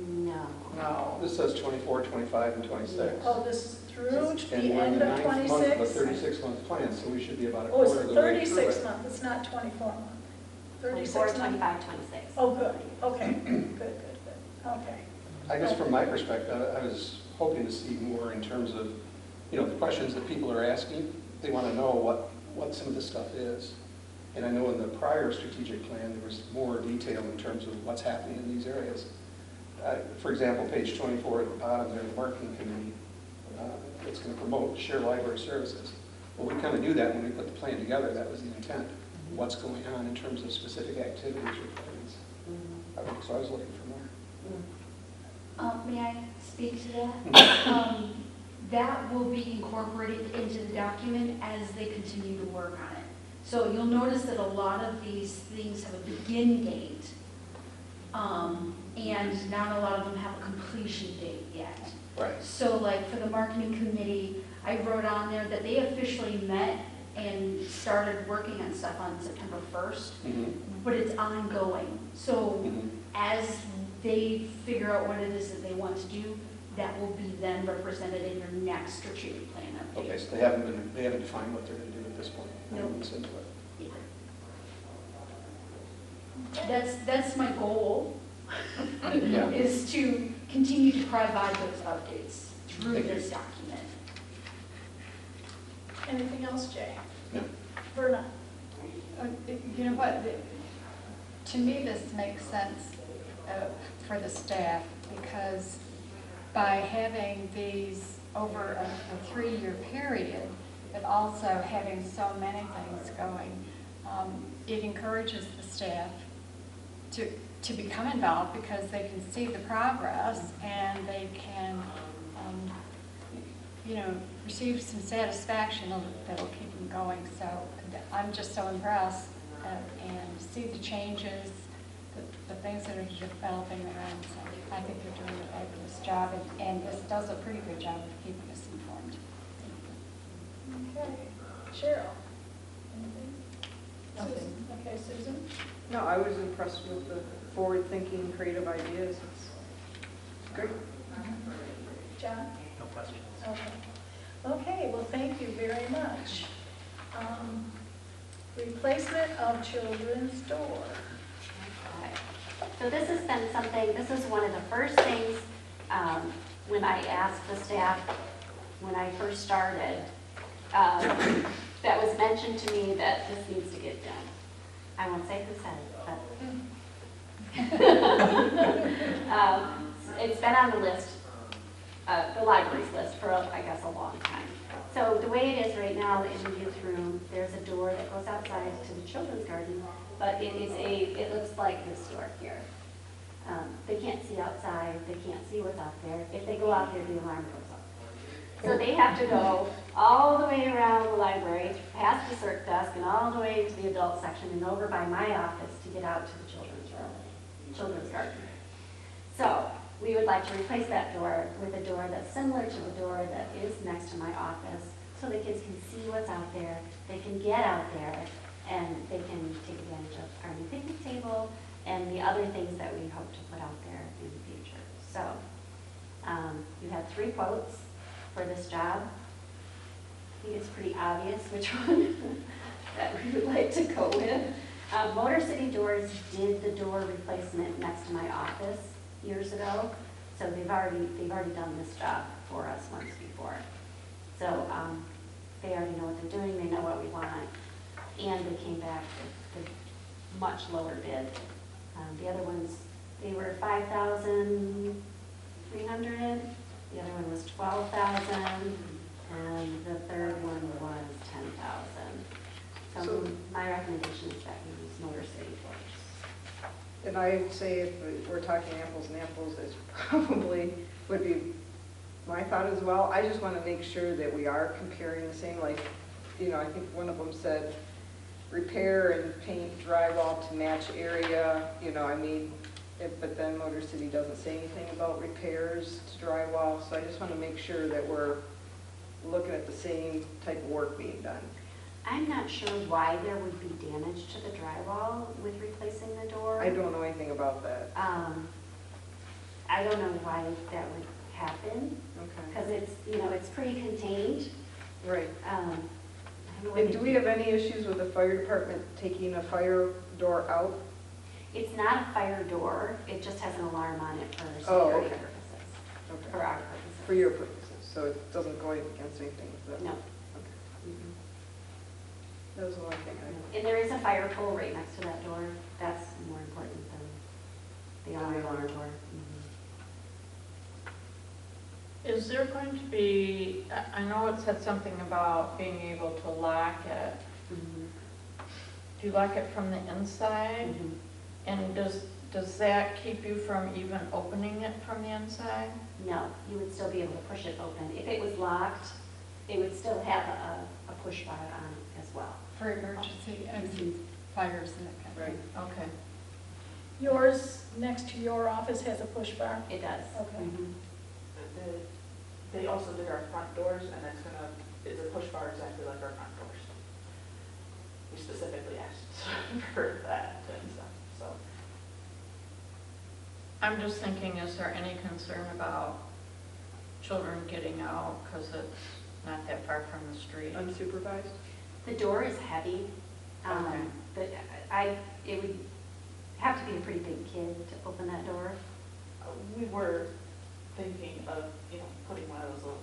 No. No. This says 24, 25, and 26. Oh, this is through And the we're in end the of 9th month of a 26? 36-month plan, so we should be about a Oh, it's quarter of the way through 36 it. month, it's not 24 month. 24, 36 month. 25, 26. Oh, good, okay, good, okay. I guess from my perspective, I was hoping to see more in terms of, you know, the questions that people are asking. They want to know what some of this stuff is. And I know in the prior strategic plan, there was more detail in terms of what's happening in these areas. For example, page 24 at the bottom there, the marketing committee, it's going to promote shared library services. Well, we kind of knew that when we put the plan together. That was the intent. What's going on in terms of specific activities or plans. So I was looking for more. May I speak to that? That will be incorporated into the document as they continue to work on it. So you'll notice that a lot of these things have a begin date, and not a lot of them have a completion date yet. Right. So like for the marketing committee, I wrote on there that they officially met and started working on stuff on September 1st, but it's ongoing. So as they figure out what it is that they want to do, that will be then represented in your next strategic plan update. Okay, so they haven't defined what they're going to do at this point. No. Into it. That's my goal, Yeah. is to continue to provide those updates through Thank you. this document. Anything else, Jay? No. Verna? You know what, to me this makes sense for the staff, because by having these over a 3-year period, but also having so many things going, it encourages the staff to to become involved because they can see the progress and they can, you know, receive some satisfaction that'll keep them going. So I'm just so impressed and see the changes, the things that are developing there. And so I think they're doing a fabulous job, and this does a pretty good job of keeping us informed. Okay, Cheryl? Anything? Nothing. Susan? Okay, Susan? No, I was impressed with the forward-thinking, creative ideas. It's great. John? No questions. Okay. Okay, well, thank you very much. Replacement of children's door. Okay. So this has been something, this is one of the first things when I asked the staff, when I first started, that was mentioned to me that this needs to get done. I won't say who said it, but it's been on the list, the library's list for, I guess, a long time. So the way it is right now in the youth room, there's a door that goes outside to the children's garden, but it looks like this door here. They can't see outside, they can't see what's out there. If they go out there, the alarm goes off. So they have to go all the way around the library, past the circ desk, and all the way to the adult section, and over by my office to get out to the children's room, children's garden. So we would like to replace that door with a door that's similar to the door that is next to my office, so the kids can see what's out there, they can get out there, and they can take advantage of our new picnic table and the other things that we hope to put out there in the future. So you have 3 quotes for this job. I think it's pretty obvious which one that we would like to go with. Motor City Doors did the door replacement next to my office years ago, so they've already done this job for us once before. So they already know what they're doing, they know what we want, and they came back with a much lower bid. The other ones, they were $5,300. The other one was $12,000, and the third one was $10,000. So my recommendation is that we use Motor City Doors. And I'd say if we're talking apples and apples, it's probably would be my thought as well. I just want to make sure that we are comparing the same, like, you know, I think one of them said repair and paint drywall to match area, you know, I mean, but then Motor City doesn't say anything about repairs to drywall, so I just want to make sure that we're looking at the same type of work being done. I'm not sure why there would be damage to the drywall with replacing the door. I don't know anything about that. I don't know why that would happen, Okay. because it's, you know, it's pretty contained. Right. I don't know And what do we have any issues with the fire department taking a fire door out? It's not a fire door, it just has an alarm on it for Oh, security okay. purposes, Okay. for our purposes. For your purposes, so it doesn't go against anything with that? No. Okay. That was the one thing I... And there is a fire pole right next to that door. That's more important than the alarm door. Is there going to be, I know it said something about being able to lock it. Do you lock it from the inside? And does that keep you from even opening it from the inside? No, you would still be able to push it open. If it was locked, it would still have a push bar on it as well. For emergency exits, fires and that kind of thing. Right. Okay. Yours, next to your office, has a push bar? It does. Okay. They also did our front doors, and it's a push bar exactly like our front doors. We specifically asked for that and stuff, so. I'm just thinking, is there any concern about children getting out because it's not that far from the street? Unsupervised? The door is heavy, Okay. but it would have to be a pretty big kid to open that door. We were thinking of, putting one of those little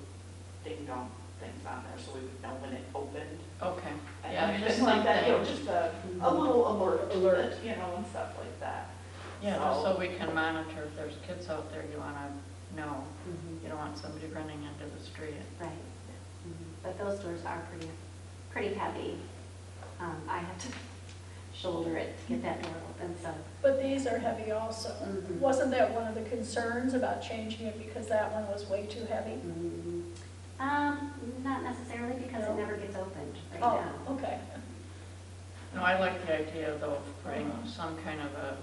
ding-dong things on there so we would know when it opened. Okay. And Yeah, everything just like that, something. just a little alert, and stuff like that. Yeah, just so we can monitor if there's kids out there you want to know. You don't want somebody running into the street. Right. But those doors are pretty heavy. I have to shoulder it to get that door open, so. But these are heavy also. Mhm. Wasn't that one of the concerns about changing it because that one was way too heavy? Not necessarily, because it No? never gets opened right now. Oh, okay. No, I like the idea though of putting some kind of a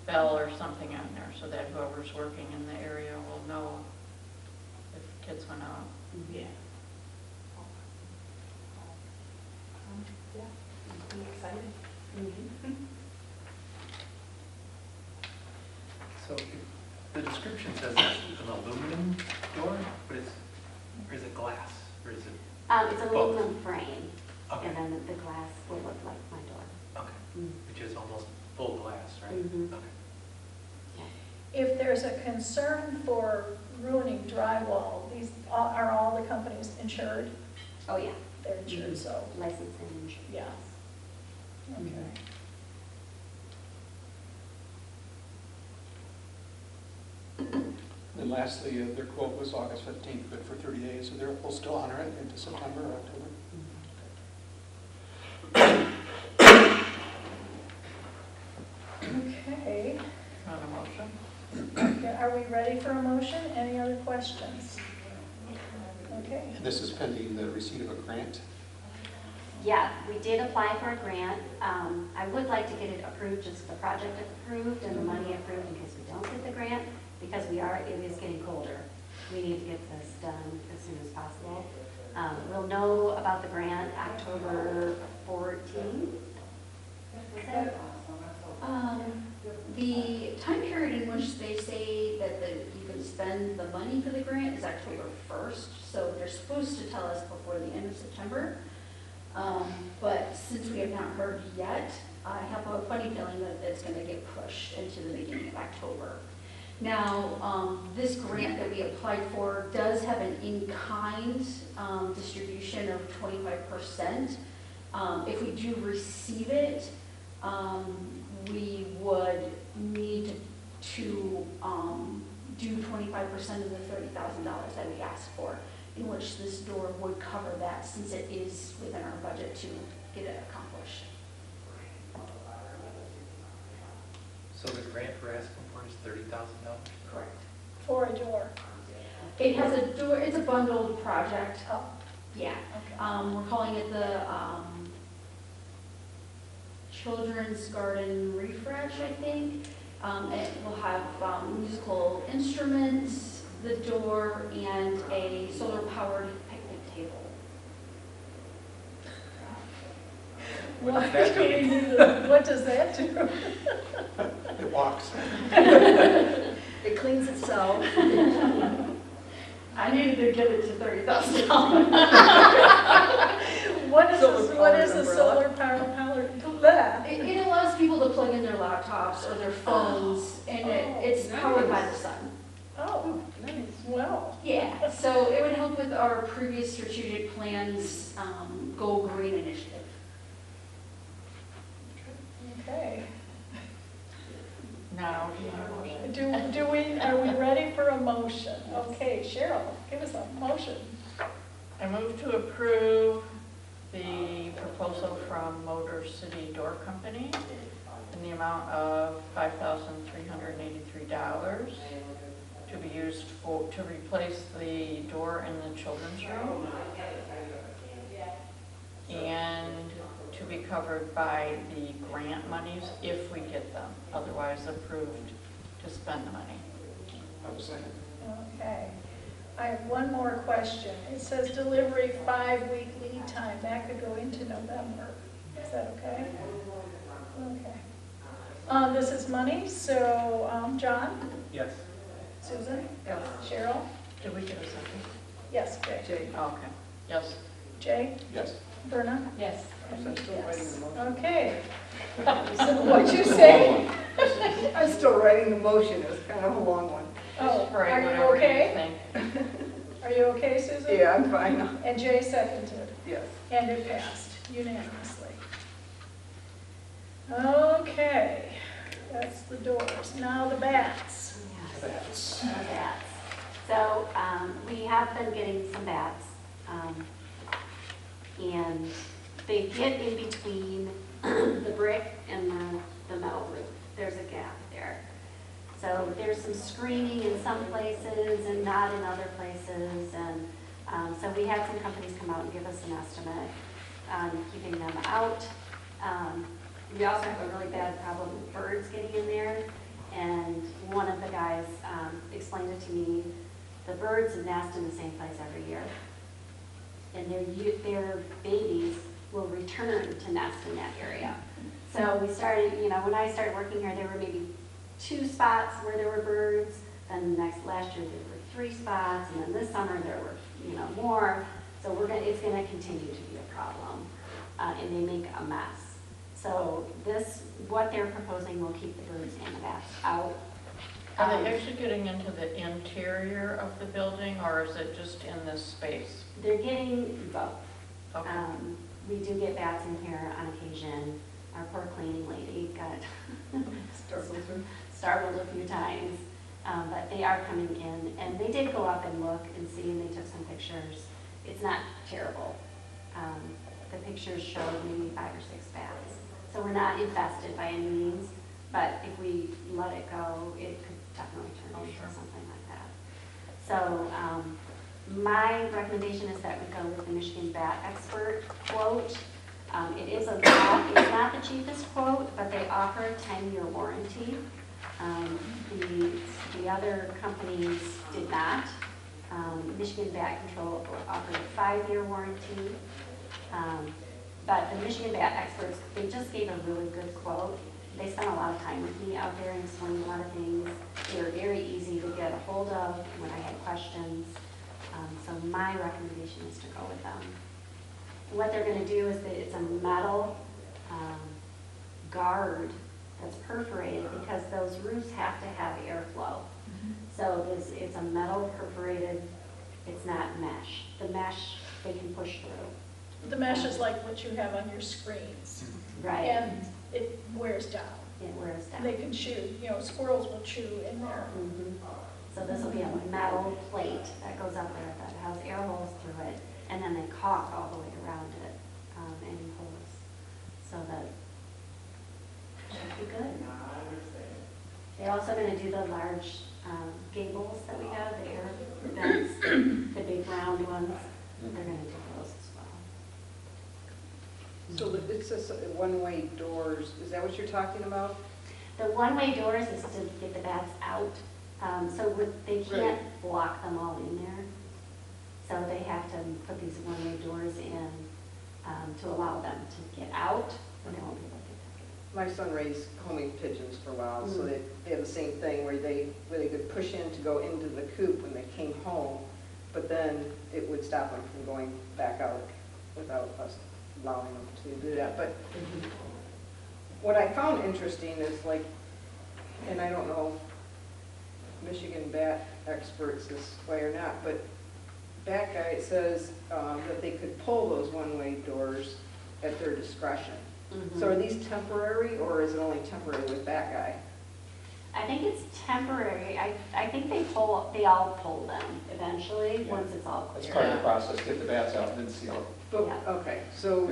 bell or something on there so that whoever's working in the area will know if kids went out. Yeah. Yeah, I'm excited. Mhm. So the description says it's an aluminum door, but or is it glass, or is it, It's aluminum frame, okay, and then the glass will look like my door. okay, Mm. which is almost full glass, right? Mhm. Okay. If there's a concern for ruining drywall, are all the companies insured? Oh, yeah, They're insured, so, licensed and insured. yeah. Okay. And lastly, their quote was August 15th, good for 30 days, so they'll still honor it into September or October. Okay. Want a motion? Okay, are we ready for a motion? Any other questions? Okay. And this is pending the receipt of a grant. Yeah, we did apply for a grant. I would like to get it approved, just the project approved and the money approved in case we don't get the grant, because it is getting colder. We need to get this done as soon as possible. We'll know about the grant October 14th. Is it? The time period in which they say that you can spend the money for the grant is October 1st, so they're supposed to tell us before the end of September. But since we have not heard yet, I have a funny feeling that it's going to get pushed into the beginning of October. Now, this grant that we applied for does have an in-kind distribution of 25%. If we do receive it, we would need to do 25% of the $30,000 that we asked for, in which this door would cover that, since it is within our budget to get it accomplished. So the grant we're asking for is $30,000? Correct. For a door. It has a door, it's a bundled project. Oh, Yeah. okay. We're calling it the Children's Garden Refresh, I think. It will have musical instruments, the door, and a solar-powered picnic table. What Why does that do we mean? need it? What does that do? It walks. It cleans itself. I needed to get it to $30,000. What is Solar-powered a umbrella. solar power that? It allows people to plug in their laptops or their phones, and it's powered by the sun. Oh, well, Yeah, so it would help with our previous strategic plans, Go Green initiative. okay. Now, do you have a motion? Are we ready for a motion? Okay, Cheryl, give us a motion. I move to approve the proposal from Motor City Door Company in the amount of $5,383 to be used to replace the door in the children's room and to be covered by the grant monies if we get them, otherwise approved to spend the money. I was saying. Okay. I have one more question. It says delivery 5-week lead time. That could go into November. Is that okay? Okay. This is money, so John, Yes. Susan, Yes. Cheryl? Did we get a second? Yes, Jay. Jay, Okay. Yes. Jay? Yes. Berna? Yes. I'm still writing the motion. Okay. So what'd you say? I'm still writing the motion, it's kind of a long one. Oh, Right, are you whatever okay? think. Are you okay, Susan? Yeah, I'm fine, And Jay seconded, yes. and it passed unanimously. Okay, that's the doors. Now the bats. That's. The bats. So we have been getting some bats, and they get in between the brick and the metal roof. There's a gap there. So there's some screening in some places and not in other places. And so we had some companies come out and give us an estimate on keeping them out. We also have a really bad problem with birds getting in there. And one of the guys explained it to me. The birds nest in the same place every year. And their babies will return to nest in that area. So we started, when I started working here, there were maybe 2 spots where there were birds. Then last year there were 3 spots, and then this summer there were, more. So it's going to continue to be a problem, and they make a mess. So what they're proposing will keep the birds and the bats out. Are they actually getting into the interior of the building, or is it just in this space? They're getting both. Okay. We do get bats in here on occasion. Our poor cleaning lady got startled a few times, but they are coming in, and they did go up and look and see, and they took some pictures. It's not terrible. The pictures showed maybe 5 or 6 bats. So we're not infested by any means, but if we let it go, it could definitely turn into something like that. So my recommendation is that we go with the Michigan Bat Expert quote. It's not the cheapest quote, but they offer a 10-year warranty. The other companies did not. Michigan Bat Control offered a 5-year warranty. But the Michigan Bat Experts, they just gave a really good quote. They spent a lot of time with me out there and explained a lot of things. They were very easy to get a hold of when I had questions. So my recommendation is to go with them. What they're going to do is that it's a metal guard that's perforated because those roofs have to have airflow. So it's a metal perforated, it's not mesh. The mesh they can push through. The mesh is like what you have on your screens. Right. And it wears down. It wears down. They can chew, squirrels will chew in there. So this will be a metal plate that goes up there that has air holes through it, and then they caulk all the way around it, any holes, so that it should be good. They're also going to do the large gables that we have, the air vents, the big round ones. They're going to do those as well. So it says one-way doors, is that what you're talking about? The one-way doors is to get the bats out. They can't block them all in there. So they have to put these one-way doors in to allow them to get out, and they won't be able to get My son raised homing pigeons for a while, so they had the same thing where they could push in to go into the coop when they came home, but then it would stop them from going back out without us allowing them to do that. But what I found interesting is and I don't know if Michigan Bat Experts this way or not, but Bat Guy says that they could pull those one-way doors at their discretion. So are these temporary, or is it only temporary with Bat Guy? I think it's temporary. I think they all pull them eventually, once it's all That's clear. part of the process, get the bats out and then seal it. But, Yeah. okay, so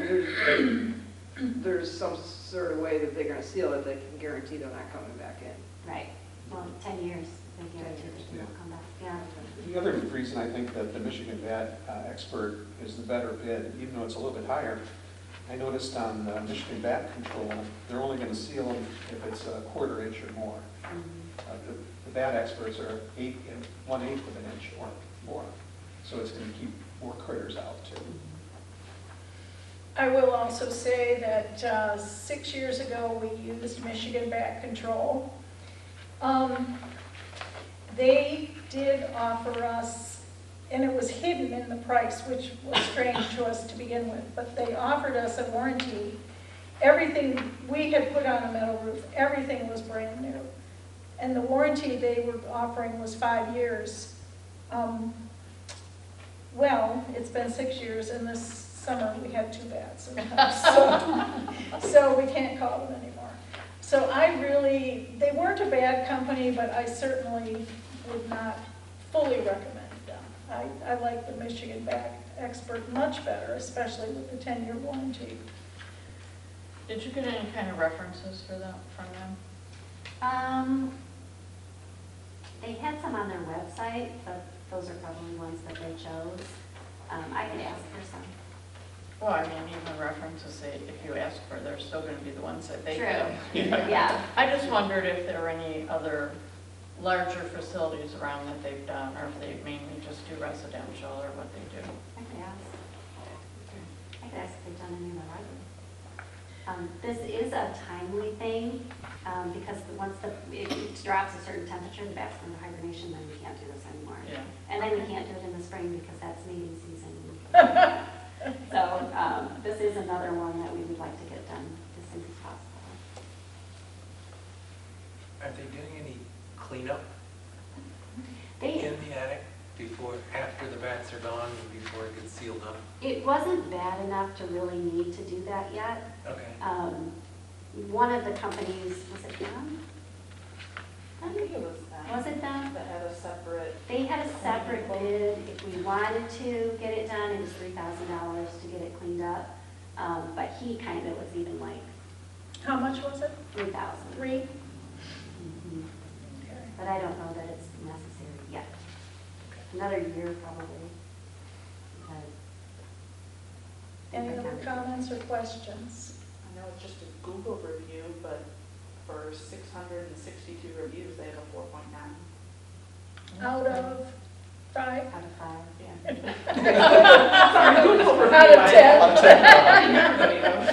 there's some sort of way that they're going to seal it that can guarantee they're not coming back in. Right. Well, 10 years, they guarantee they Yeah. will come back. Yeah. The other reason I think that the Michigan Bat Expert is the better bid, even though it's a little bit higher, I noticed on Michigan Bat Control, they're only going to seal them if it's a 1/4 inch or more. The Bat Experts are 1/8 of an inch or more, so it's going to keep more critters out too. I will also say that 6 years ago, we used Michigan Bat Control. They did offer us, and it was hidden in the price, which was strange to us to begin with, but they offered us a warranty. Everything we had put on a metal roof, everything was brand new. And the warranty they were offering was 5 years. Well, it's been 6 years, and this summer we had 2 bats in the house, so we can't call them anymore. So they weren't a bad company, but I certainly would not fully recommend them. I like the Michigan Bat Expert much better, especially with the 10-year warranty. Did you get any kind of references for that from them? They had some on their website, but those are probably ones that they chose. I could ask for some. Well, I mean, even references, if you ask for, they're still going to be the ones that they True. give. Yeah. I just wondered if there were any other larger facilities around that they've done, or if they mainly just do residential, or what they do. I could ask. I could ask if they've done any in the library. This is a timely thing, because once it drops a certain temperature, the bats go into hibernation, then we can't do this anymore. Yeah. And then we can't do it in the spring because that's mating season. So this is another one that we would like to get done as soon as possible. Are they doing any cleanup They, in the attic after the bats are gone and before it gets sealed up? it wasn't bad enough to really need to do that yet. Okay. One of the companies, was it them? I think it was them. Was it them? That had a separate, They had a separate bid. If we wanted to get it done, it was $3,000 to get it cleaned up. But he kind of was even like How much was it? 3,000. 3? Mhm. Okay. But I don't know that it's necessary yet. Another year probably. But Any other comments or questions? I know it's just a Google review, but for 662 reviews, they have a 4.9. Out of 5? out of 5, yeah. Sorry, Google review. Out of 10. Out of 10. Everybody knows.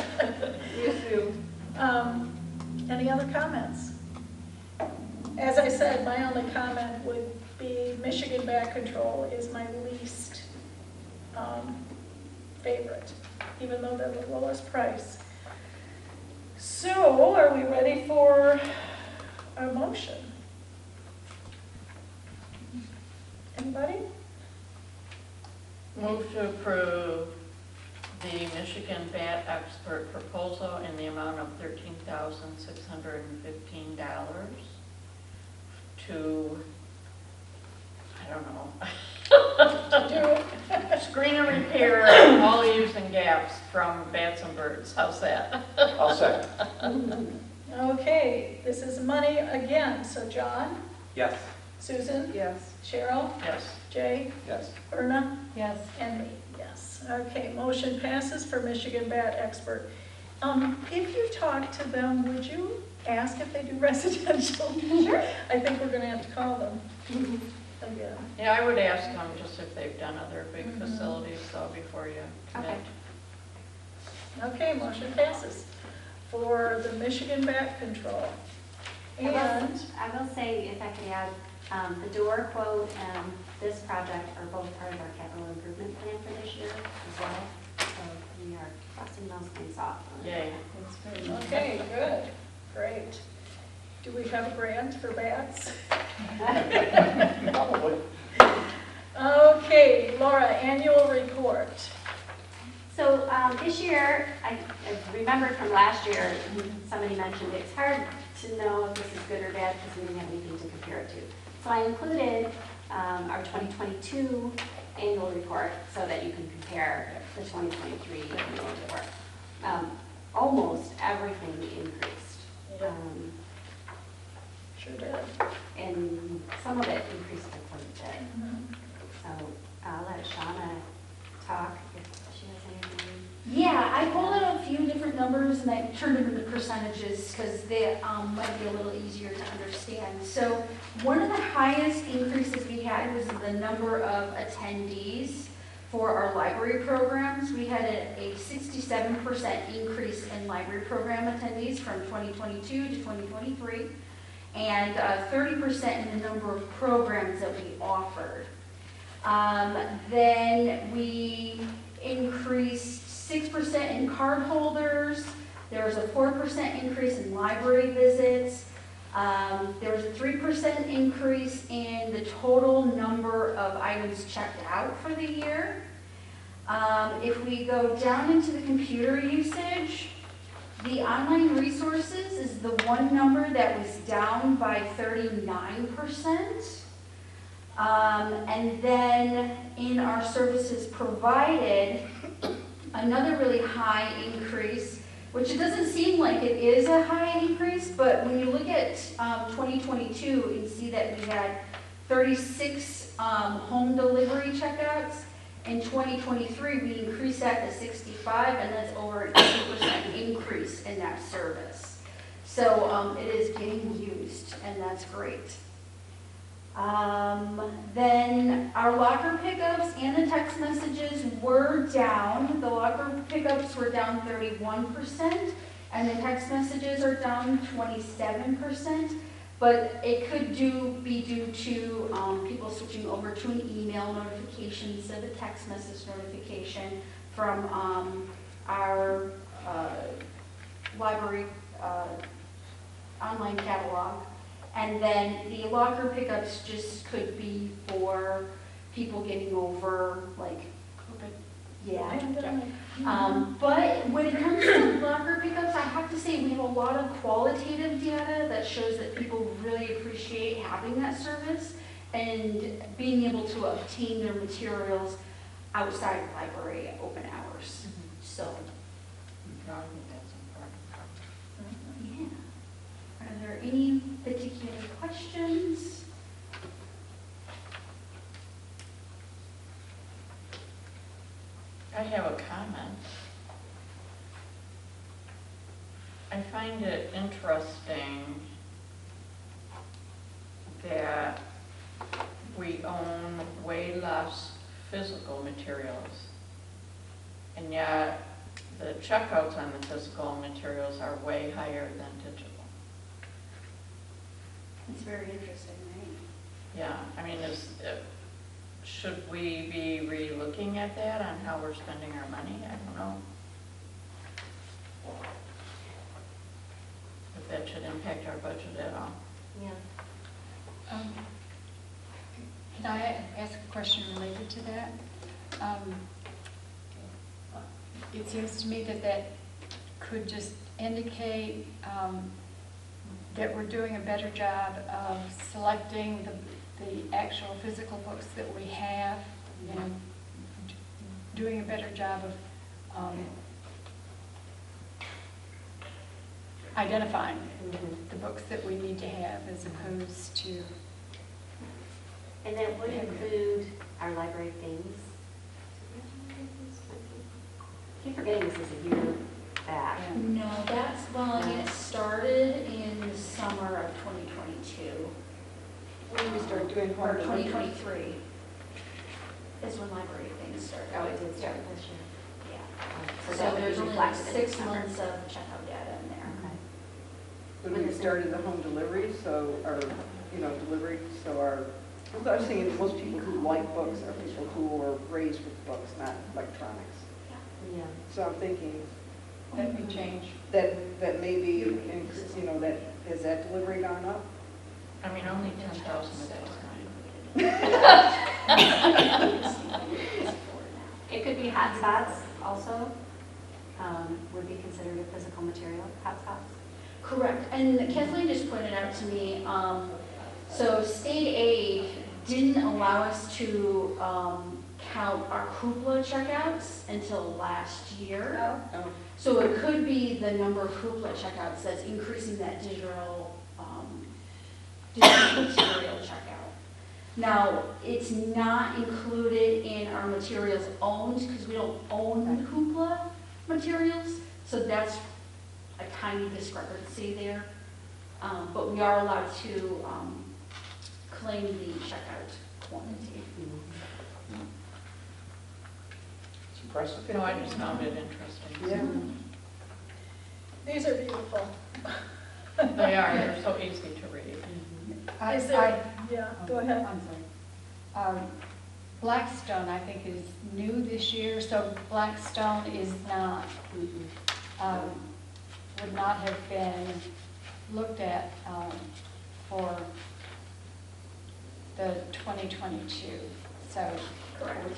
We assume. Any other comments? As I said, my only comment would be Michigan Bat Control is my least favorite, even though they're the lowest price. So, are we ready for a motion? Anybody? Move to approve the Michigan Bat Expert proposal in the amount of $13,615 to, I don't know, Do it. screen and repair all leaves and gaps from bats and birds. How's that? I'll second. Okay, this is money again, so John, Yes. Susan, Yes. Cheryl, Yes. Jay, Yes. Erna, Yes. and me, yes. Okay, motion passes for Michigan Bat Expert. If you talk to them, would you ask if they do residential? Sure. I think we're gonna have to call them again. Yeah, I would ask them just if they've done other big Mhm. facilities, though, before you Okay. commit. Okay, motion passes for the Michigan Bat Control. And, I will say, if I could add, the door quote and this project are both part of our capital improvement plan for this year as well. So we are crossing those things off. Yay. okay, good, great. Do we have a grant for bats? Probably. Okay, Laura, annual report. So this year, I remembered from last year, somebody mentioned it's hard to know if this is good or bad because we didn't have anything to compare it to. So I included our 2022 annual report so that you can compare the 2023 annual report. Almost everything increased. Sure did. And some of it increased a quite a bit. So I'll let Shauna talk if she has anything. Yeah, I pulled out a few different numbers and I turned them into percentages because they might be a little easier to understand. So one of the highest increases we had was the number of attendees for our library programs. We had a 67% increase in library program attendees from 2022 to 2023, and 30% in the number of programs that we offered. Then we increased 6% in card holders. There was a 4% increase in library visits. There was a 3% increase in the total number of items checked out for the year. If we go down into the computer usage, the online resources is the one number that was down by 39%. And then in our services provided, another really high increase which it doesn't seem like it is a high increase, but when you look at 2022, you see that we had 36 home delivery checkouts. In 2023, we increased that to 65, and that's over an 80% increase in that service. So it is getting used, and that's great. Then our locker pickups and the text messages were down. The locker pickups were down 31%, and the text messages are down 27%. But it could be due to people switching over to an email notification instead of a text message notification from our library online catalog. And then the locker pickups just could be for people getting over, like, yeah. But when it comes to locker pickups, I have to say we have a lot of qualitative data that shows that people really appreciate having that service and being able to obtain their materials outside of library open hours. So, I think that's important. yeah. Are there any particular questions? I have a comment. I find it interesting that we own way less physical materials, and yet the checkouts on the physical materials are way higher than digital. It's very interesting, right? Yeah, I mean, should we be re-looking at that on how we're spending our money? I don't know. If that should impact our budget at all. Yeah. Can I ask a question related to that? It seems to me that could just indicate that we're doing a better job of selecting the actual physical books that we have, you know, doing a better job of identifying the books that we need to have as opposed to... And that would include our library things. I keep forgetting this is a year back. No, that's, well, I mean, it started in the summer of 2022. When we start doing home Or delivery. 2023 is when library things started. Oh, it did start this year. Yeah. So So that would there's be only like reflected in 6 December. months of checkout data in there. Okay. When we started the home delivery, so our, delivery, so our, I was thinking most people who like books are people who were raised with books, not electronics. Yeah. So I'm thinking That may change. that maybe, that, has that delivery gone up? I mean, only 10,000 of that time. It could be hotspots also, would be considered a physical material, hotspots. Correct, and Kathleen just pointed out to me, so state aid didn't allow us to count our Hoopla checkouts until last year. Oh. So it could be the number of Hoopla checkouts that's increasing that digital material checkout. Now, it's not included in our materials owned because we don't own Hoopla materials, so that's a tiny discrepancy there. But we are allowed to claim the checkout quantity. It's impressive. No, I just found it interesting. Yeah. These are beautiful. They are, they're so easy to read. Is there, yeah, go ahead. I'm sorry. Blackstone, I think, is new this year, so Blackstone is not, would not have been looked at for the 2022. So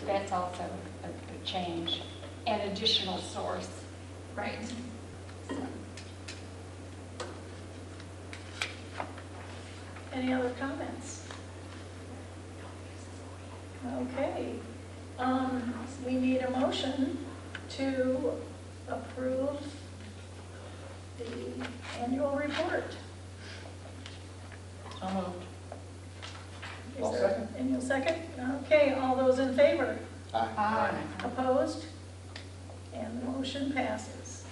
that's also a change, an additional source. Right. So. Any other comments? Okay. We need a motion to approve the annual report. So moved. Is I'll there- second. And you'll second? Okay, all those in favor? Aye. Opposed? And the motion passes.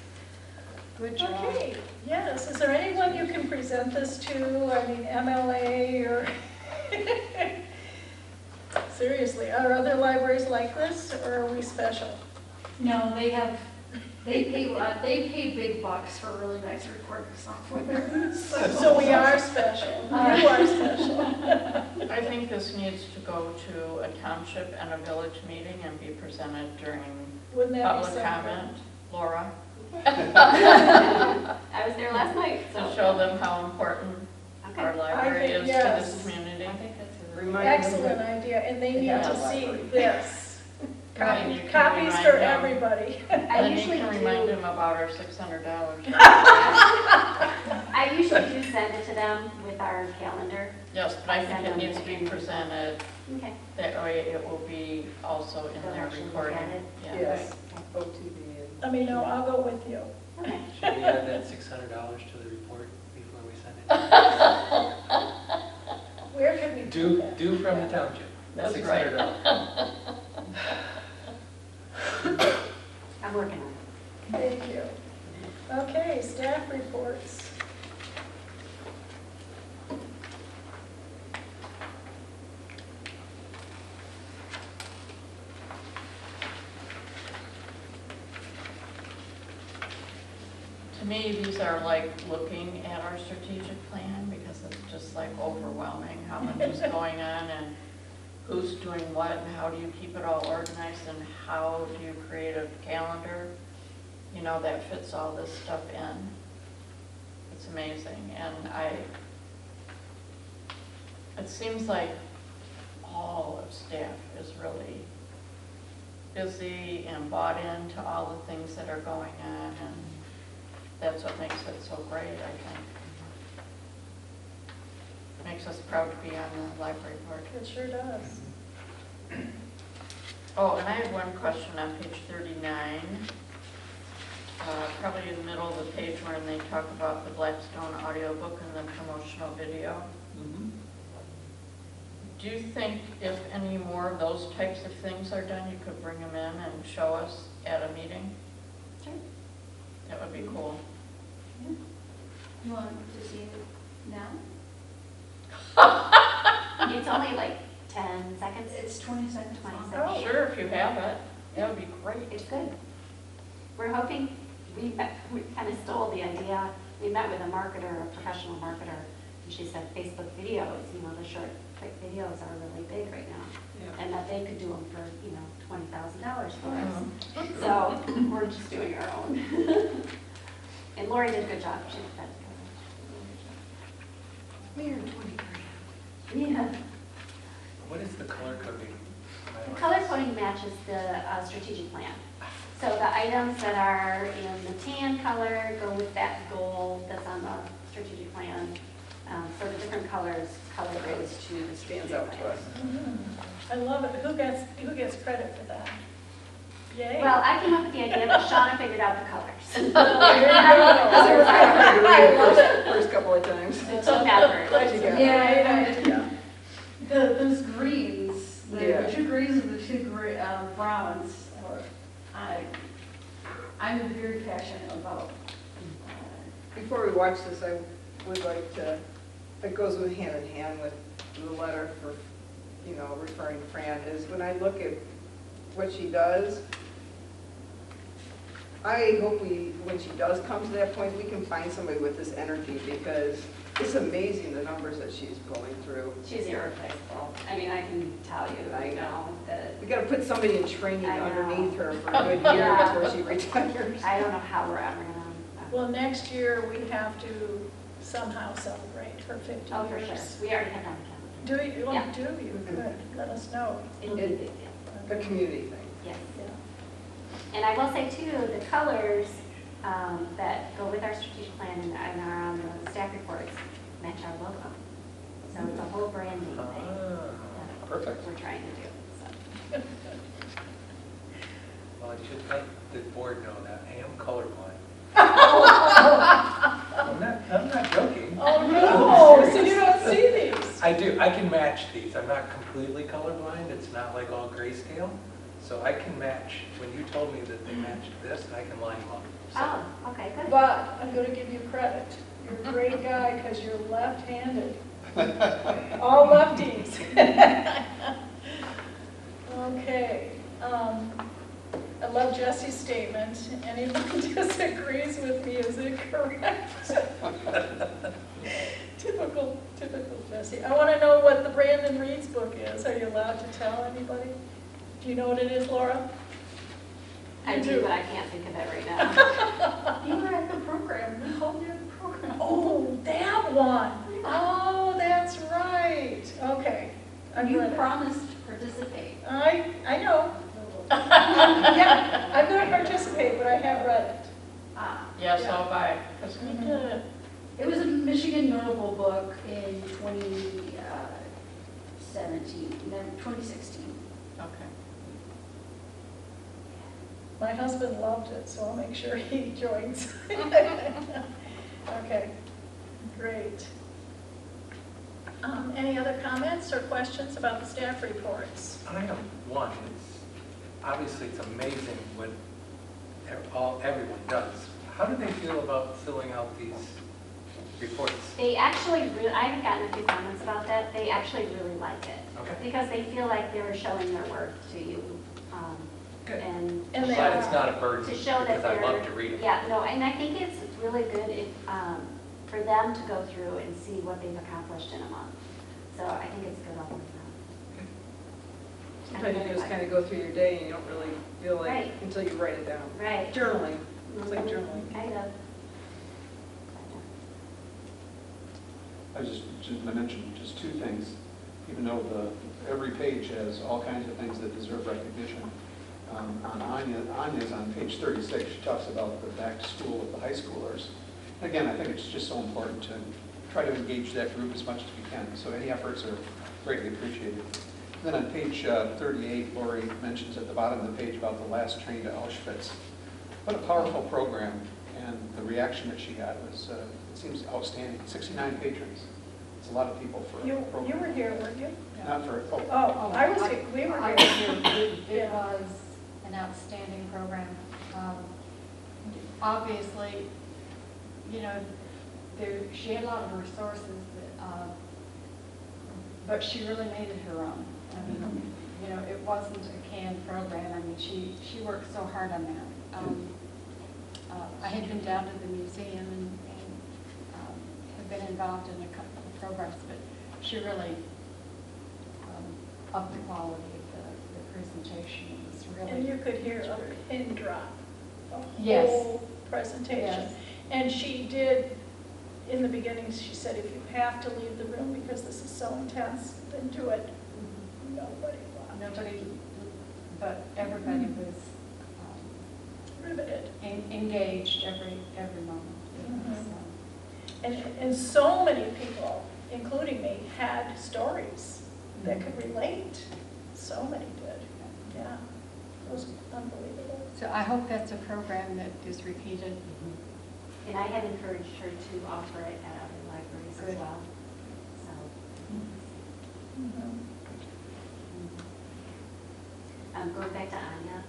Good job. Okay, yes, is there anyone you can present this to? I mean, MLA or? Seriously, are other libraries like this, or are we special? No, they pay big bucks for really nice recording software. So we are special. You are special. I think this needs to go to a township and a village meeting and be presented during Wouldn't that be public something? comment. Laura, I was there last night, to so. show them how important Okay. our library think is yes. to this community. Remind them Excellent that- idea, and they need Yeah. to see this. And you can Copies remind for them. everybody. I And you usually can remind do, them about our $600. I usually do send it to them with our calendar. Yes, but I think it needs to be presented, Okay. that way it will be also in They'll their actually look recording. at it. Yeah. Yes, OTV. Let me know, I'll go with you. Okay. Should we add that $600 to the report before we send it? Where can we do that? Due from the township. That's $600. I'm working on it. Thank you. Okay, staff reports. To me, these are like looking at our strategic plan because it's just like overwhelming how much is going on and who's doing what and how do you keep it all organized and how do you create a calendar, you know, that fits all this stuff in. It's amazing. And it seems like all of staff is really busy and bought into all the things that are going on, and that's what makes it so great, I think. Makes us proud to be on the library board. It sure does. Oh, and I have one question on page 39, probably in the middle of the page where they talk about the Blackstone audiobook and the promotional video. Mhm. Do you think if any more of those types of things are done, you could bring them in and show us at a meeting? Sure. That would be cool. You want to see it now? It's only like 10 seconds. It's 20 seconds. 20 long. seconds. Oh. Sure, if you have it, that would be great. It's good. We're hoping, we kind of stole the idea. We met with a marketer, a professional marketer, and she said Facebook videos, you know, the short, quick videos are really big right now. Yeah. And that they could do them for, you know, $20,000 for Mm-hmm. us. So we're just doing our own. And Lori did a good job. She did that. We're 20 grand. Yeah. What is the color coding? The color coding matches the strategic plan. So the items that are in the tan color go with that goal that's on the strategic plan. So the different colors, color grades to the Stands strategic out to plan. us. I love it. Who gets credit for that? Yay. Well, I came up with the idea, but Shauna figured out the colors. There you go. I love it. First couple of times. It took that Glad you got it. Yeah, those greens, Yeah. the two greens and the two browns, I'm very passionate about. Before we watch this, I would like to, it goes with hand in hand with the letter for, you know, referring to Fran, is when I look at what she does, I hope when she does come to that point, we can find somebody with this energy, because it's amazing the numbers that she's going through. She's irreplaceable. I mean, I can tell you, I know that, We gotta put somebody in training I know. underneath her for a good year Yeah. before she retires. I don't know how we're ever gonna. Well, next year, we have to somehow celebrate her 50 Oh, for sure. years. We already have it on the calendar. Do you? Well, Yeah. do you? Good. Let us know. It'll be a big deal. A community thing. Yes. Yeah. And I will say too, the colors that go with our strategic plan and are on the staff reports match our logo. So it's a whole branding thing that Perfect. we're trying to do. So. Well, I should let the board know that I am colorblind. I'm not joking. Oh, no, so you don't see these? I do, I can match these. I'm not completely colorblind. It's not like all grayscale. So I can match, when you told me that they matched this, I can line them up. So Oh, okay, good. But I'm gonna give you credit. You're a great guy because you're left-handed. All lefties. Okay. I love Jesse's statement. Anyone who disagrees with me is incorrect. Typical Jesse. I want to know what the Brandon Reed's book is. Are you allowed to tell anybody? Do you know what it is, Laura? I You do, but I can't think of it right now. You were at the program, the whole year program. Oh, that one. Oh, that's right. Okay. I've You read it. promised to participate. I know. Yeah, I'm going to participate, but I have read it. Ah, Yeah, so have I, because we did it. it was a Michigan notable book in 2016. Okay. My husband loved it, so I'll make sure he joins. Okay, great. Any other comments or questions about the staff reports? I have one. Obviously, it's amazing what everyone does. How do they feel about filling out these reports? They actually, I haven't gotten a few comments about that. They actually really like it. Okay. Because they feel like they're showing their worth to you. Good. And And they Glad are. it's not a burden, to show that because I they're. love to read them. Yeah, no, and I think it's really good if, for them to go through and see what they've accomplished in a month. So I think it's good all around. Sometimes you just kind of go through your day and you don't really feel like, Right. until you write it down. Right. Journaling, it's like journaling. Kind of. I just going to mention just two things, even though every page has all kinds of things that deserve recognition. On Anya's on page 36, she talks about the back to school with the high schoolers. Again, I think it's just so important to try to engage that group as much as we can, so any efforts are greatly appreciated. Then on page 38, Lori mentions at the bottom of the page about the last train to Auschwitz. What a powerful program, and the reaction that she got was, it seems outstanding. 69 patrons. It's a lot of people for a You program. were here, weren't you? Not for, Oh, I was here, we were I here. was here. It Yeah. was an outstanding program. Obviously, you know, she had a lot of resources, but she really made it her own. I mean, you know, it wasn't a canned program. I mean, she worked so hard on that. I had been down to the museum and have been involved in a couple of programs, but she really upped the quality of the presentation. It was really. And you could hear a pin drop, the Yes. whole presentation. Yes. And she did, in the beginning, she said, if you have to leave the room because this is so intense, then do it. Nobody left. Nobody, but everybody was Riveted. engaged every moment. Mhm. So, And so many people, including me, had stories that could relate. So many did. Yeah, it was unbelievable. So I hope that's a program that is repeated. And I have encouraged her to offer it at other libraries as Good. well. So, Mhm. going back to Anya,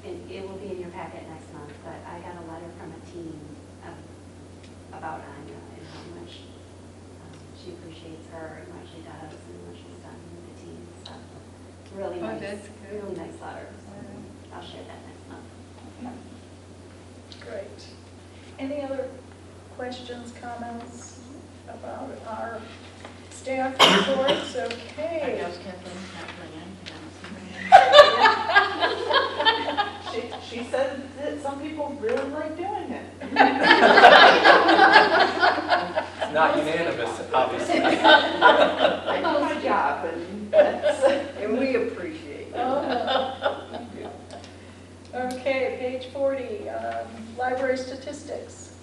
and it will be in your packet next month, but I got a letter from a teen about Anya and how much she appreciates her and what she does and what she's done with the team. So, really Oh, nice, that's good. really nice letter. So I'll share that next month. Great. Any other questions, comments about our staff reports? I Okay. guess Kathleen's not doing anything else. She said that some people really like doing it. It's not unanimous, obviously. I know my job, and that's. And we appreciate it. Oh. Okay, page 40, library statistics.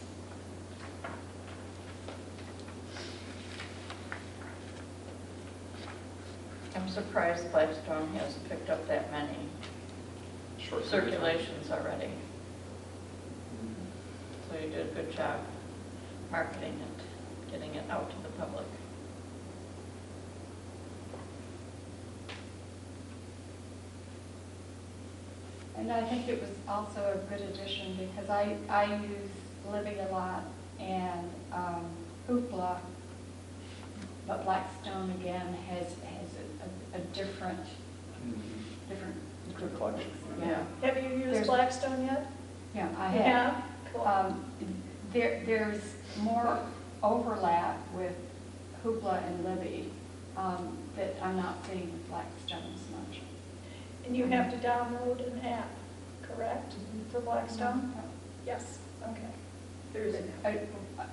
I'm surprised Blackstone has picked up that many short period of time. circulations already. So you did a good job. marketing it, getting it out to the public. And I think it was also a good addition because I use Libby a lot and Hoopla, but Blackstone again has a different. Good collection. Yeah. Have you used There's- Blackstone yet? Yeah, I You have. have? Cool. There's more overlap with Hoopla and Libby that I'm not seeing with Blackstone as much. And you have to download an app, correct, for Blackstone? Yes, okay. There's an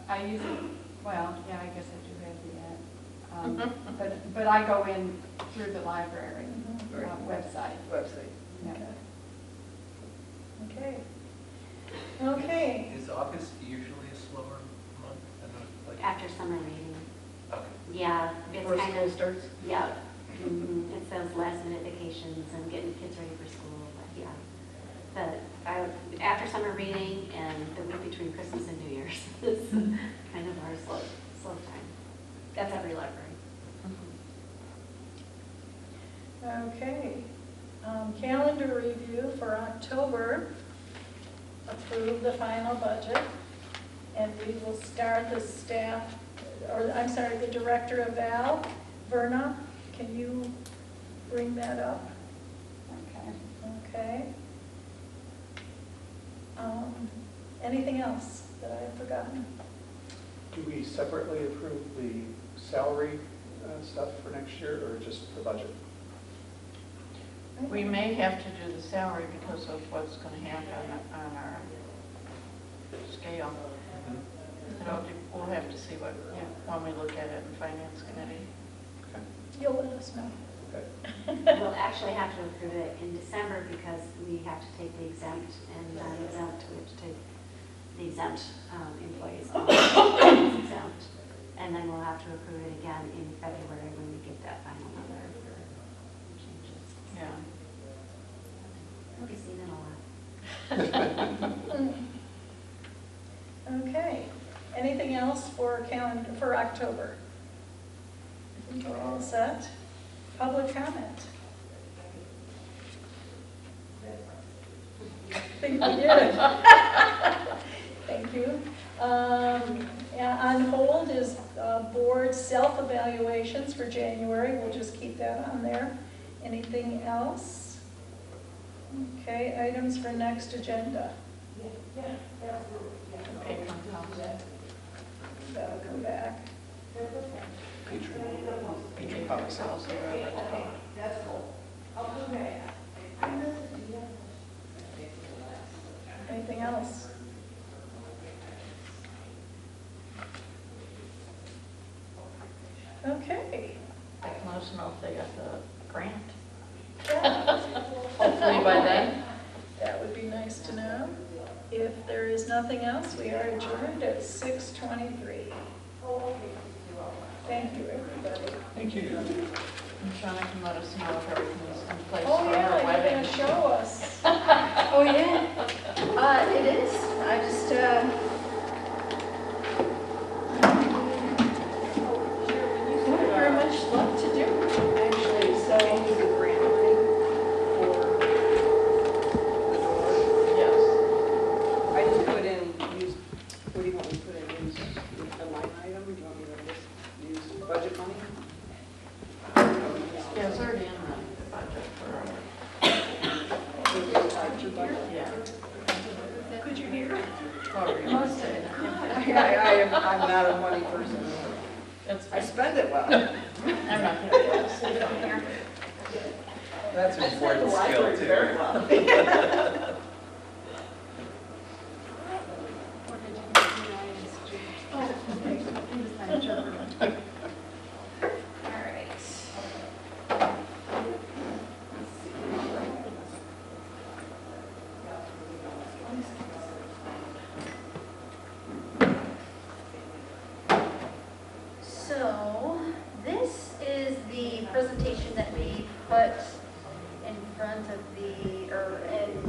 I use it, well, yeah, I guess I do have the app. But I go in through the library website. website. Yeah. Okay. Okay. Is August usually a slower month? I don't know, like, After summer reading. okay. Yeah, it's Before kind school of, starts? yeah. It's those last minute vacations and getting kids ready for school, but yeah. After summer reading and the week between Christmas and New Year's is kind of our slow time. That's every library. Okay. Calendar review for October. Approve the final budget. And we will start the staff, or I'm sorry, the director of Val. Verna, can you bring that up? Okay. Okay. Anything else that I have forgotten? Do we separately approve the salary stuff for next year or just the budget? We may have to do the salary because of what's going to happen on our scale. We'll have to see when we look at it in Finance Committee. Okay. You'll let us know. Okay. We'll actually have to approve it in December because we have to take the exempt and non-exempt. We have to take the exempt employees off exempt. And then we'll have to approve it again in February when we get that final number for changes. Yeah. We'll be seeing it a lot. Okay. Anything else for October? I think we're all set. Public comment. I think we did. Thank you. Yeah, on hold is board self-evaluations for January. We'll just keep that on there. Anything else? Okay, items for next agenda. Patron council. That'll come back. Patron policy. Anything else? Okay. Let us know if they got the grant. Yeah, Hopefully by then. that would be nice to know. If there is nothing else, we are adjourned at 6:23. Thank you, everybody. Thank you. And Shauna can let us know if everything's in place Oh, for yeah, her you're wedding. gonna show us. Oh, yeah. It is. I just, don't very much left to do, actually, so. The grant money for the door. Yes. I just put in, what do you want me to put in, use a line item, do you want me to just use budget money? Yeah, it's already in the budget for, yeah. Could you hear? Most of it. I'm not a money person. It's, I spend it well. I'm not going to sit down here. That's an important skill too. Very well. What did you do? Oh, okay. All right. So, this is the presentation that we put in front of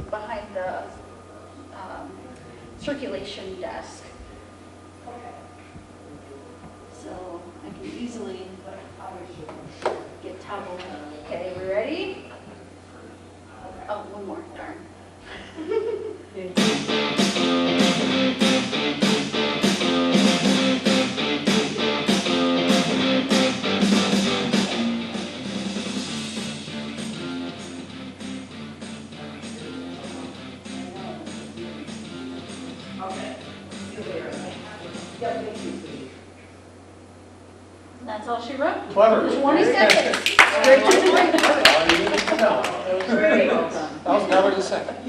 behind the circulation desk. easily get tumbled. Okay, we ready? Oh, one more, darn. That's all she wrote. Clever. 20 seconds. Straight to the point. All you needed to know. $1,000 a second.